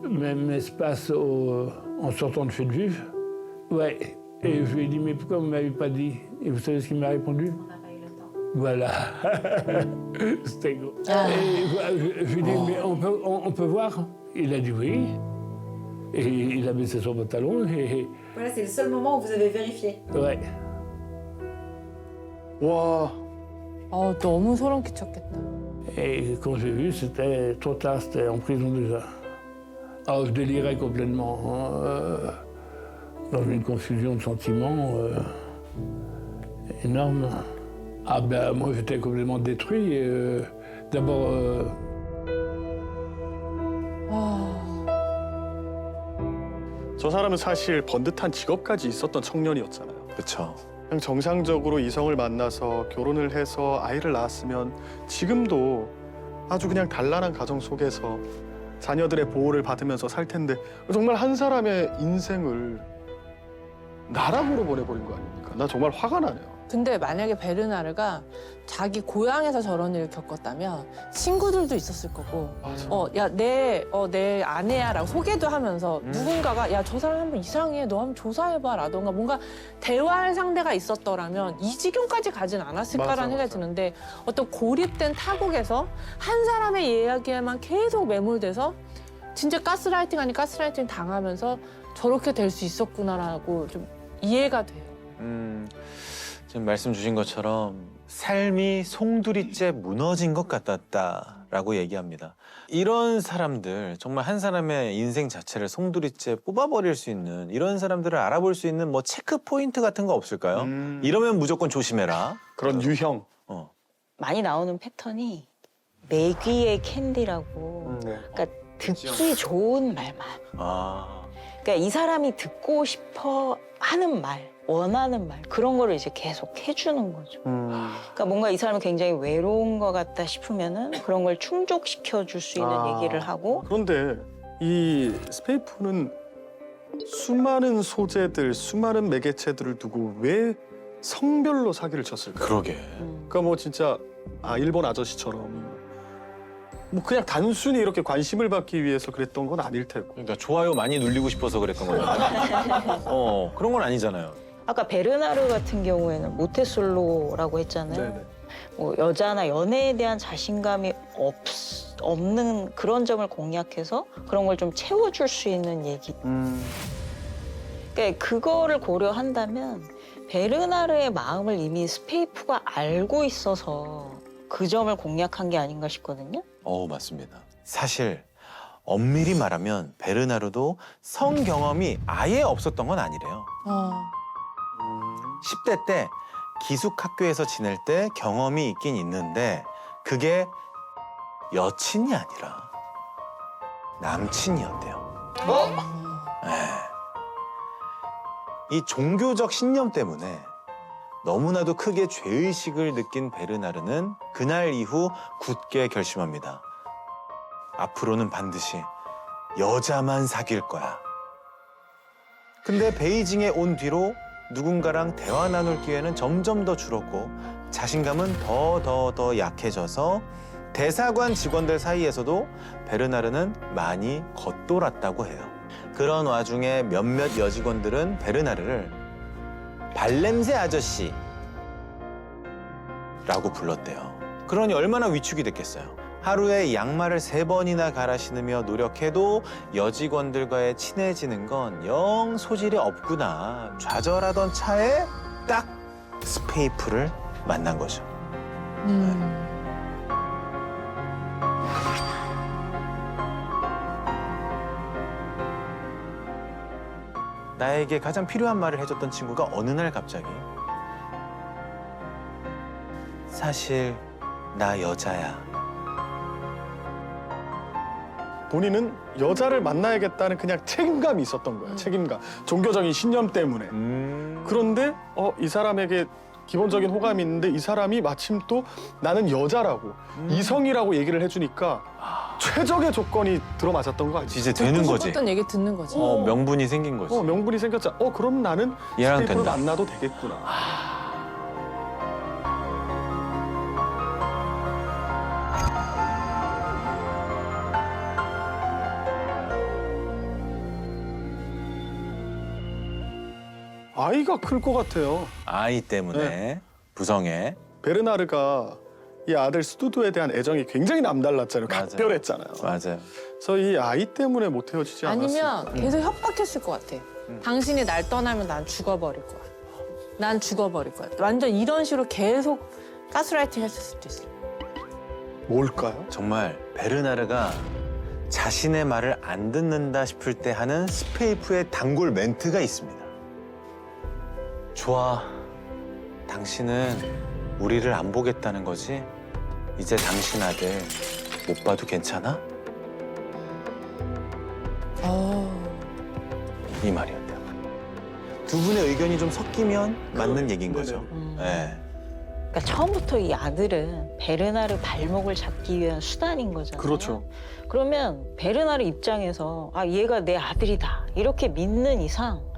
Même espace en sortant de chez le juge. Ouais. Et je lui ai dit, mais pourquoi vous ne m'avez pas dit? Et vous savez ce qu'il m'a répondu? On n'a pas eu le temps. Voilà. C'était gros. Et je lui ai dit, mais on peut voir? Il a dit oui. Et il a baissé son pantalon et... Voilà, c'est le seul moment où vous avez vérifié. Ouais. 와. 너무 소름 끼쳤겠다. Et quand j'ai vu, c'était trop tard, c'était en prison déjà. Alors je délirais complètement, dans une confusion de sentiments énorme. Ah ben moi j'étais complètement détruit. D'abord... 저 사람은 사실 번듯한 직업까지 있었던 청년이었잖아요. 그렇죠. 그냥 정상적으로 이성을 만나서 결혼을 해서 아이를 낳았으면 지금도 아주 그냥 단란한 가정 속에서 자녀들의 보호를 받으면서 살 텐데 정말 한 사람의 인생을 나락으로 보내버린 거 아닙니까? 나 정말 화가 나네요. 근데 만약에 베르나르가 자기 고향에서 저런 일을 겪었다면 친구들도 있었을 거고, 야, 내 아내야라고 소개도 하면서 누군가가 야, 저 사람 한번 이상해, 너 한번 조사해봐라던가 뭔가 대화할 상대가 있었더라면 이 지경까지 가진 않았을까라는 생각이 드는데 어떤 고립된 타국에서 한 사람의 이야기에만 계속 매몰돼서 진짜 가스라이팅 아닌 가스라이팅 당하면서 저렇게 될 수 있었구나라고 좀 이해가 돼요. 지금 말씀 주신 것처럼 삶이 송두리째 무너진 것 같았다라고 얘기합니다. 이런 사람들, 정말 한 사람의 인생 자체를 송두리째 뽑아버릴 수 있는 이런 사람들을 알아볼 수 있는 뭐 체크 포인트 같은 거 없을까요? 이러면 무조건 조심해라. 그런 유형. 많이 나오는 패턴이 매귀의 캔디라고. 그러니까 듣기 좋은 말만. 그러니까 이 사람이 듣고 싶어 하는 말, 원하는 말 그런 거를 이제 계속 해주는 거죠. 그러니까 뭔가 이 사람이 굉장히 외로운 것 같다 싶으면은 그런 걸 충족시켜 줄 수 있는 얘기를 하고. 그런데 이 스페이프는 수많은 소재들, 수많은 매개체들을 두고 왜 성별로 사기를 쳤을까요? 그러게. 그러니까 뭐 진짜 일본 아저씨처럼 뭐 그냥 단순히 이렇게 관심을 받기 위해서 그랬던 건 아닐 테고. 그러니까 좋아요 많이 눌리고 싶어서 그랬던 거잖아요. 그런 건 아니잖아요. 아까 베르나르 같은 경우에는 모태솔로라고 했잖아요. 네네. 뭐 여자나 연애에 대한 자신감이 없는 그런 점을 공략해서 그런 걸 좀 채워줄 수 있는 얘기. 그러니까 그거를 고려한다면 베르나르의 마음을 이미 스페이프가 알고 있어서 그 점을 공략한 게 아닌가 싶거든요. 맞습니다. 사실 엄밀히 말하면 베르나르도 성 경험이 아예 없었던 건 아니래요. 10대 때 기숙학교에서 지낼 때 경험이 있긴 있는데 그게 여친이 아니라 남친이었대요. 이 종교적 신념 때문에 너무나도 크게 죄의식을 느낀 베르나르는 그날 이후 굳게 결심합니다. 앞으로는 반드시 여자만 사귈 거야. 근데 베이징에 온 뒤로 누군가랑 대화 나눌 기회는 점점 더 줄었고 자신감은 더 약해져서 대사관 직원들 사이에서도 베르나르는 많이 겉돌았다고 해요. 그런 와중에 몇몇 여직원들은 베르나르를 발냄새 아저씨라고 불렀대요. 그러니 얼마나 위축이 됐겠어요. 하루에 양말을 3번이나 갈아 신으며 노력해도 여직원들과의 친해지는 건 영 소질이 없구나. 좌절하던 차에 딱 스페이프를 만난 거죠. 나에게 가장 필요한 말을 해줬던 친구가 어느 날 갑자기 사실 나 여자야. 본인은 여자를 만나야겠다는 그냥 책임감이 있었던 거야. 책임감. 종교적인 신념 때문에. 그런데 이 사람에게 기본적인 호감이 있는데 이 사람이 마침 또 나는 여자라고 이성이라고 얘기를 해주니까 최적의 조건이 들어맞았던 거 아니지? 이제 되는 거지. 어떤 얘기 듣는 거지. 명분이 생긴 거지. 명분이 생겼잖아. 그럼 나는 얘랑 스페이프를 된다. 만나도 되겠구나. 아이가 클 것 같아요. 아이 때문에 부성애. 베르나르가 이 아들 스투드에 대한 애정이 굉장히 남달랐잖아요. 맞아요. 각별했잖아요. 맞아요. 그래서 이 아이 때문에 못 헤어지지 않았을까. 아니면 계속 협박했을 것 같아. 당신이 날 떠나면 난 죽어버릴 거야. 난 죽어버릴 거야. 완전 이런 식으로 계속 가스라이팅 했을 수도 있어. 뭘까요? 정말 베르나르가 자신의 말을 안 듣는다 싶을 때 하는 스페이프의 단골 멘트가 있습니다. 좋아. 당신은 우리를 안 보겠다는 거지? 이제 당신 아들 못 봐도 괜찮아? 이 말이었대요. 두 분의 의견이 좀 섞이면 맞는 얘기인 거죠. 네. 그러니까 처음부터 이 아들은 베르나르 발목을 잡기 위한 수단인 거잖아요. 그렇죠. 그러면 베르나르 입장에서 얘가 내 아들이다 이렇게 믿는 이상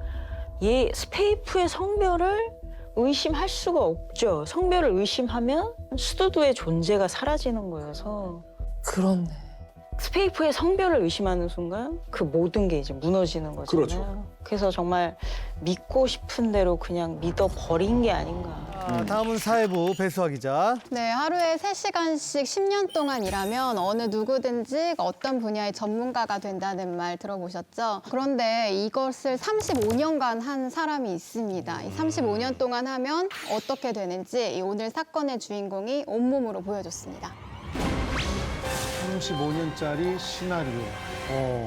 얘 스페이프의 성별을 의심할 수가 없죠. 성별을 의심하면 스투드의 존재가 사라지는 거여서. 그렇네. 스페이프의 성별을 의심하는 순간 그 모든 게 이제 무너지는 거잖아요. 그렇죠. 그래서 정말 믿고 싶은 대로 그냥 믿어버린 게 아닌가. 다음은 사회부 배수아 기자. 네, 하루에 3시간씩 10년 동안 일하면 어느 누구든지 어떤 분야의 전문가가 된다는 말 들어보셨죠? 그런데 이것을 35년간 한 사람이 있습니다. 이 35년 동안 하면 어떻게 되는지 이 오늘 사건의 주인공이 온몸으로 보여줬습니다. 35년짜리 시나리오.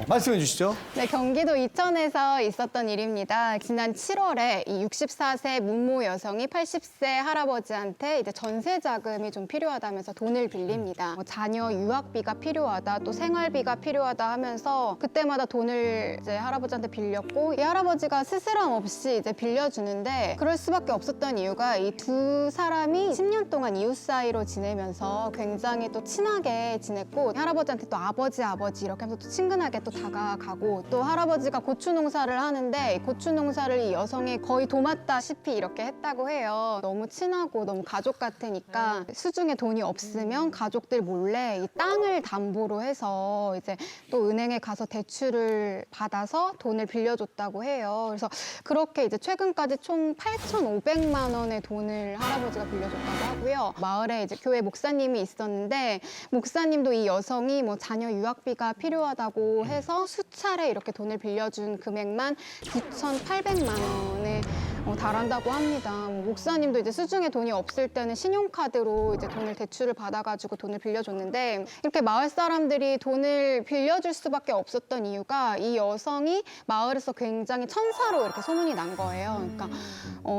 말씀해 주시죠. 네, 경기도 이천에서 있었던 일입니다. 지난 7월에 이 64세 문모 여성이 80세 할아버지한테 이제 전세 자금이 좀 필요하다면서 돈을 빌립니다. 자녀 유학비가 필요하다, 또 생활비가 필요하다 하면서 그때마다 돈을 이제 할아버지한테 빌렸고 이 할아버지가 스스럼 없이 이제 빌려주는데 그럴 수밖에 없었던 이유가 이 두 사람이 10년 동안 이웃 사이로 지내면서 굉장히 또 친하게 지냈고 할아버지한테 또 아버지 이렇게 하면서 또 친근하게 또 다가가고 또 할아버지가 고추 농사를 하는데 이 고추 농사를 이 여성이 거의 도맡다시피 이렇게 했다고 해요. 너무 친하고 너무 가족 같으니까 수중에 돈이 없으면 가족들 몰래 이 땅을 담보로 해서 이제 또 은행에 가서 대출을 받아서 돈을 빌려줬다고 해요. 그래서 그렇게 이제 최근까지 총 8,500만 원의 돈을 할아버지가 빌려줬다고 하고요. 마을에 이제 교회 목사님이 있었는데 목사님도 이 여성이 뭐 자녀 유학비가 필요하다고 해서 수차례 이렇게 돈을 빌려준 금액만 9,800만 원에 달한다고 합니다. 목사님도 이제 수중에 돈이 없을 때는 신용카드로 이제 돈을 대출을 받아가지고 돈을 빌려줬는데 이렇게 마을 사람들이 돈을 빌려줄 수밖에 없었던 이유가 이 여성이 마을에서 굉장히 천사로 이렇게 소문이 난 거예요. 그러니까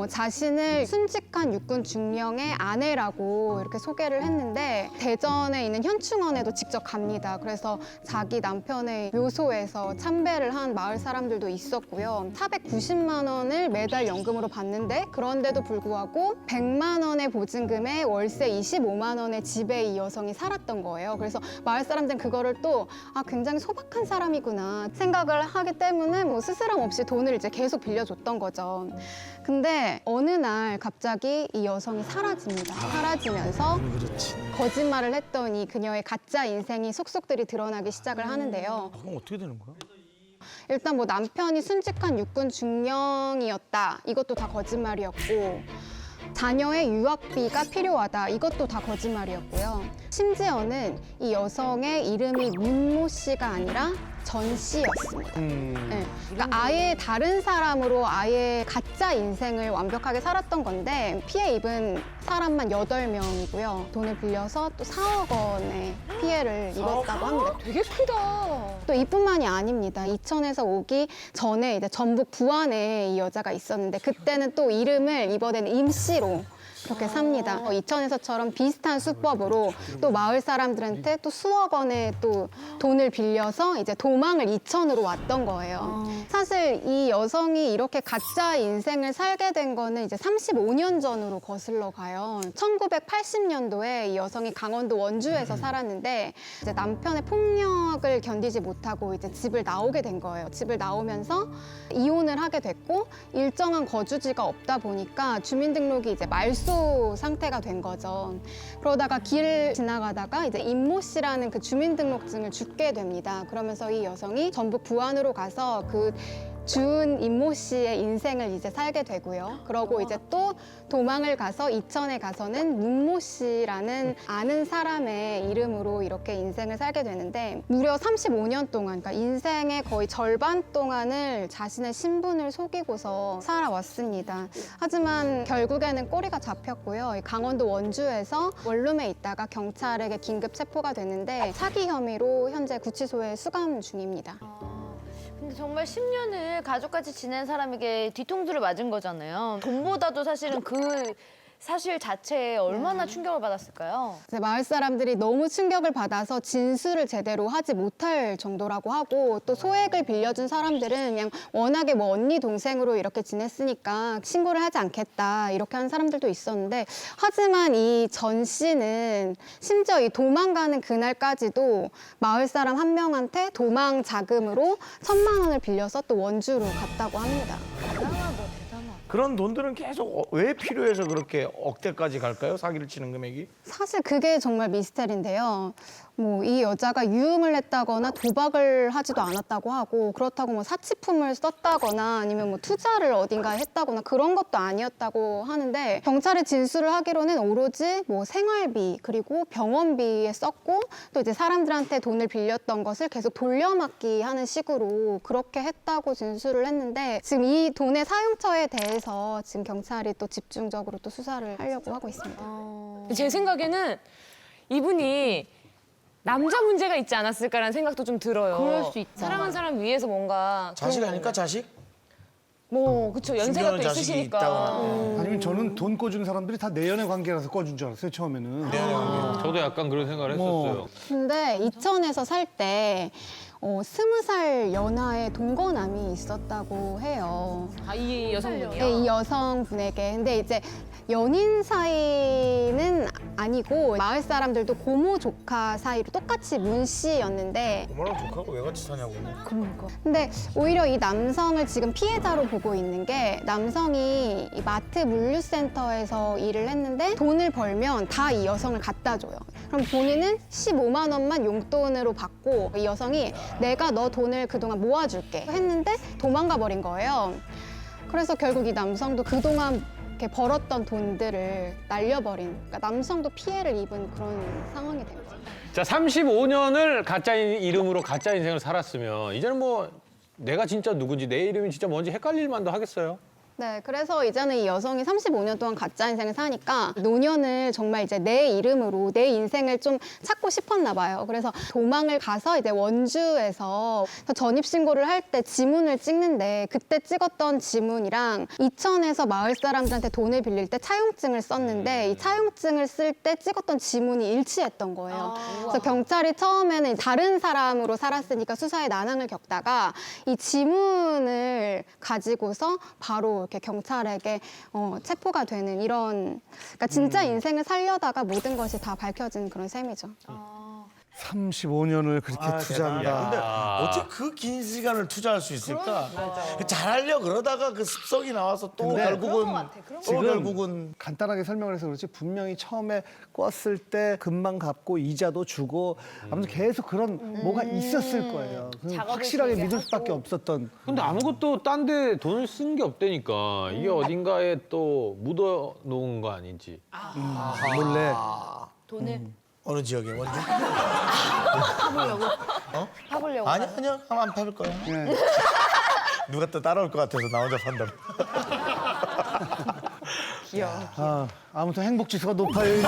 자신을 순직한 육군 중령의 아내라고 이렇게 소개를 했는데 대전에 있는 현충원에도 직접 갑니다. 그래서 자기 남편의 묘소에서 참배를 한 마을 사람들도 있었고요. 490만 원을 매달 연금으로 받는데 그런데도 불구하고 100만 원의 보증금에 월세 25만 원의 집에 이 여성이 살았던 거예요. 그래서 마을 사람들은 그거를 또 굉장히 소박한 사람이구나 생각을 하기 때문에 뭐 스스럼 없이 돈을 이제 계속 빌려줬던 거죠. 근데 어느 날 갑자기 이 여성이 사라집니다. 사라지면서 거짓말을 했더니 그녀의 가짜 인생이 속속들이 드러나기 시작을 하는데요. 그럼 어떻게 되는 거야? 일단 뭐 남편이 순직한 육군 중령이었다. 이것도 다 거짓말이었고 자녀의 유학비가 필요하다. 이것도 다 거짓말이었고요. 심지어는 이 여성의 이름이 문모 씨가 아니라 전 씨였습니다. 네. 그러니까 아예 다른 사람으로 아예 가짜 인생을 완벽하게 살았던 건데 피해 입은 사람만 8명이고요. 돈을 빌려서 또 4억 원의 피해를 입었다고 합니다. 되게 크다. 또 이뿐만이 아닙니다. 이천에서 오기 전에 이제 전북 부안에 이 여자가 있었는데 그때는 또 이름을 이번에는 임씨로 그렇게 삽니다. 이천에서처럼 비슷한 수법으로 또 마을 사람들한테 또 수억 원의 또 돈을 빌려서 이제 도망을 이천으로 왔던 거예요. 사실 이 여성이 이렇게 가짜 인생을 살게 된 거는 이제 35년 전으로 거슬러 가요. 1980년도에 이 여성이 강원도 원주에서 살았는데 이제 남편의 폭력을 견디지 못하고 이제 집을 나오게 된 거예요. 집을 나오면서 이혼을 하게 됐고 일정한 거주지가 없다 보니까 주민등록이 이제 말소 상태가 된 거죠. 그러다가 길 지나가다가 이제 임모 씨라는 그 주민등록증을 줍게 됩니다. 그러면서 이 여성이 전북 부안으로 가서 그 준 임모 씨의 인생을 이제 살게 되고요. 그러고 이제 또 도망을 가서 이천에 가서는 문모 씨라는 아는 사람의 이름으로 이렇게 인생을 살게 되는데 무려 35년 동안, 그러니까 인생의 거의 절반 동안을 자신의 신분을 속이고서 살아왔습니다. 하지만 결국에는 꼬리가 잡혔고요. 강원도 원주에서 원룸에 있다가 경찰에게 긴급 체포가 됐는데 사기 혐의로 현재 구치소에 수감 중입니다. 근데 정말 10년을 가족같이 지낸 사람에게 뒤통수를 맞은 거잖아요. 돈보다도 사실은 그 사실 자체에 얼마나 충격을 받았을까요? 마을 사람들이 너무 충격을 받아서 진술을 제대로 하지 못할 정도라고 하고 또 소액을 빌려준 사람들은 그냥 워낙에 뭐 언니 동생으로 이렇게 지냈으니까 신고를 하지 않겠다 이렇게 한 사람들도 있었는데 하지만 이 전 씨는 심지어 이 도망가는 그날까지도 마을 사람 한 명한테 도망 자금으로 1,000만 원을 빌려서 또 원주로 갔다고 합니다. 대단하다, 대단하다. 그런 돈들은 계속 왜 필요해서 그렇게 억대까지 갈까요? 사기를 치는 금액이? 사실 그게 정말 미스터리인데요. 뭐 이 여자가 유흥을 했다거나 도박을 하지도 않았다고 하고 그렇다고 뭐 사치품을 썼다거나 아니면 뭐 투자를 어딘가에 했다거나 그런 것도 아니었다고 하는데 경찰에 진술을 하기로는 오로지 뭐 생활비 그리고 병원비에 썼고 또 이제 사람들한테 돈을 빌렸던 것을 계속 돌려막기 하는 식으로 그렇게 했다고 진술을 했는데 지금 이 돈의 사용처에 대해서 지금 경찰이 또 집중적으로 또 수사를 하려고 하고 있습니다. 제 생각에는 이분이 남자 문제가 있지 않았을까라는 생각도 좀 들어요. 그럴 수 있다. 사랑하는 사람 위해서 뭔가 자식 그런 아닐까, 거예요. 자식? 뭐 그쵸, 연세가 또 숨겨놓은 자식이 있으시니까. 있다거나. 아니면 저는 돈 꿔준 사람들이 다 내연의 관계라서 꿔준 줄 알았어요, 처음에는. 저도 약간 그런 생각을 했었어요. 근데 이천에서 살 때 20살 연하의 동거남이 있었다고 해요. 아, 이 여성분이요? 네, 이 여성분에게. 근데 이제 연인 사이는 아니고 마을 사람들도 고모 조카 사이로 똑같이 문 씨였는데 엄마랑 조카가 왜 같이 사냐고. 그러니까. 근데 오히려 이 남성을 지금 피해자로 보고 있는 게 남성이 이 마트 물류센터에서 일을 했는데 돈을 벌면 다 이 여성을 갖다 줘요. 그럼 본인은 15만 원만 용돈으로 받고 이 여성이 내가 너 돈을 그동안 모아줄게 했는데 도망가 버린 거예요. 그래서 결국 이 남성도 그동안 이렇게 벌었던 돈들을 날려버린, 그러니까 남성도 피해를 입은 그런 상황이 된 거죠. 자, 35년을 가짜 이름으로 가짜 인생을 살았으면 이제는 뭐 내가 진짜 누군지 내 이름이 진짜 뭔지 헷갈릴 만도 하겠어요. 네, 그래서 이제는 이 여성이 35년 동안 가짜 인생을 사니까 노년을 정말 이제 내 이름으로 내 인생을 좀 찾고 싶었나 봐요. 그래서 도망을 가서 이제 원주에서 전입신고를 할 때 지문을 찍는데 그때 찍었던 지문이랑 이천에서 마을 사람들한테 돈을 빌릴 때 차용증을 썼는데 이 차용증을 쓸 때 찍었던 지문이 일치했던 거예요. 그래서 경찰이 처음에는 다른 사람으로 살았으니까 수사에 난항을 겪다가 이 지문을 가지고서 바로 이렇게 경찰에게 체포가 되는 이런, 그러니까 진짜 인생을 살려다가 모든 것이 다 밝혀진 그런 셈이죠. 35년을 그렇게 투자한다. 근데 어떻게 그 긴 시간을 투자할 수 있을까? 잘하려 그러다가 그 습성이 나와서 또 근데 결국은 간단하게 설명을 해서 그렇지 분명히 처음에 꿨을 때 금방 갚고 이자도 주고 아무튼 계속 그런 뭐가 있었을 거예요. 확실하게 믿을 수밖에 없었던. 근데 아무것도 딴 데 돈을 쓴 게 없다니까. 이게 어딘가에 또 묻어 놓은 거 아닌지. 몰래. 돈을 어느 지역에 원주? 파보려고? 파보려고? 아니야 안 팔 거야. 누가 또 따라올 것 같아서 나 혼자 판다. 귀여워. 아무튼 행복 지수가 높아요.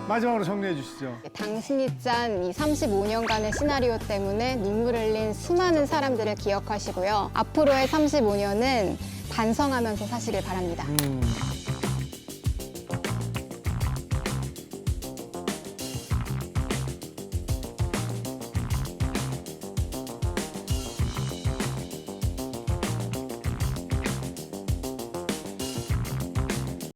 마지막으로 정리해 주시죠. 당신이 짠 이 35년간의 시나리오 때문에 눈물 흘린 수많은 사람들을 기억하시고요. 앞으로의 35년은 반성하면서 사시길 바랍니다.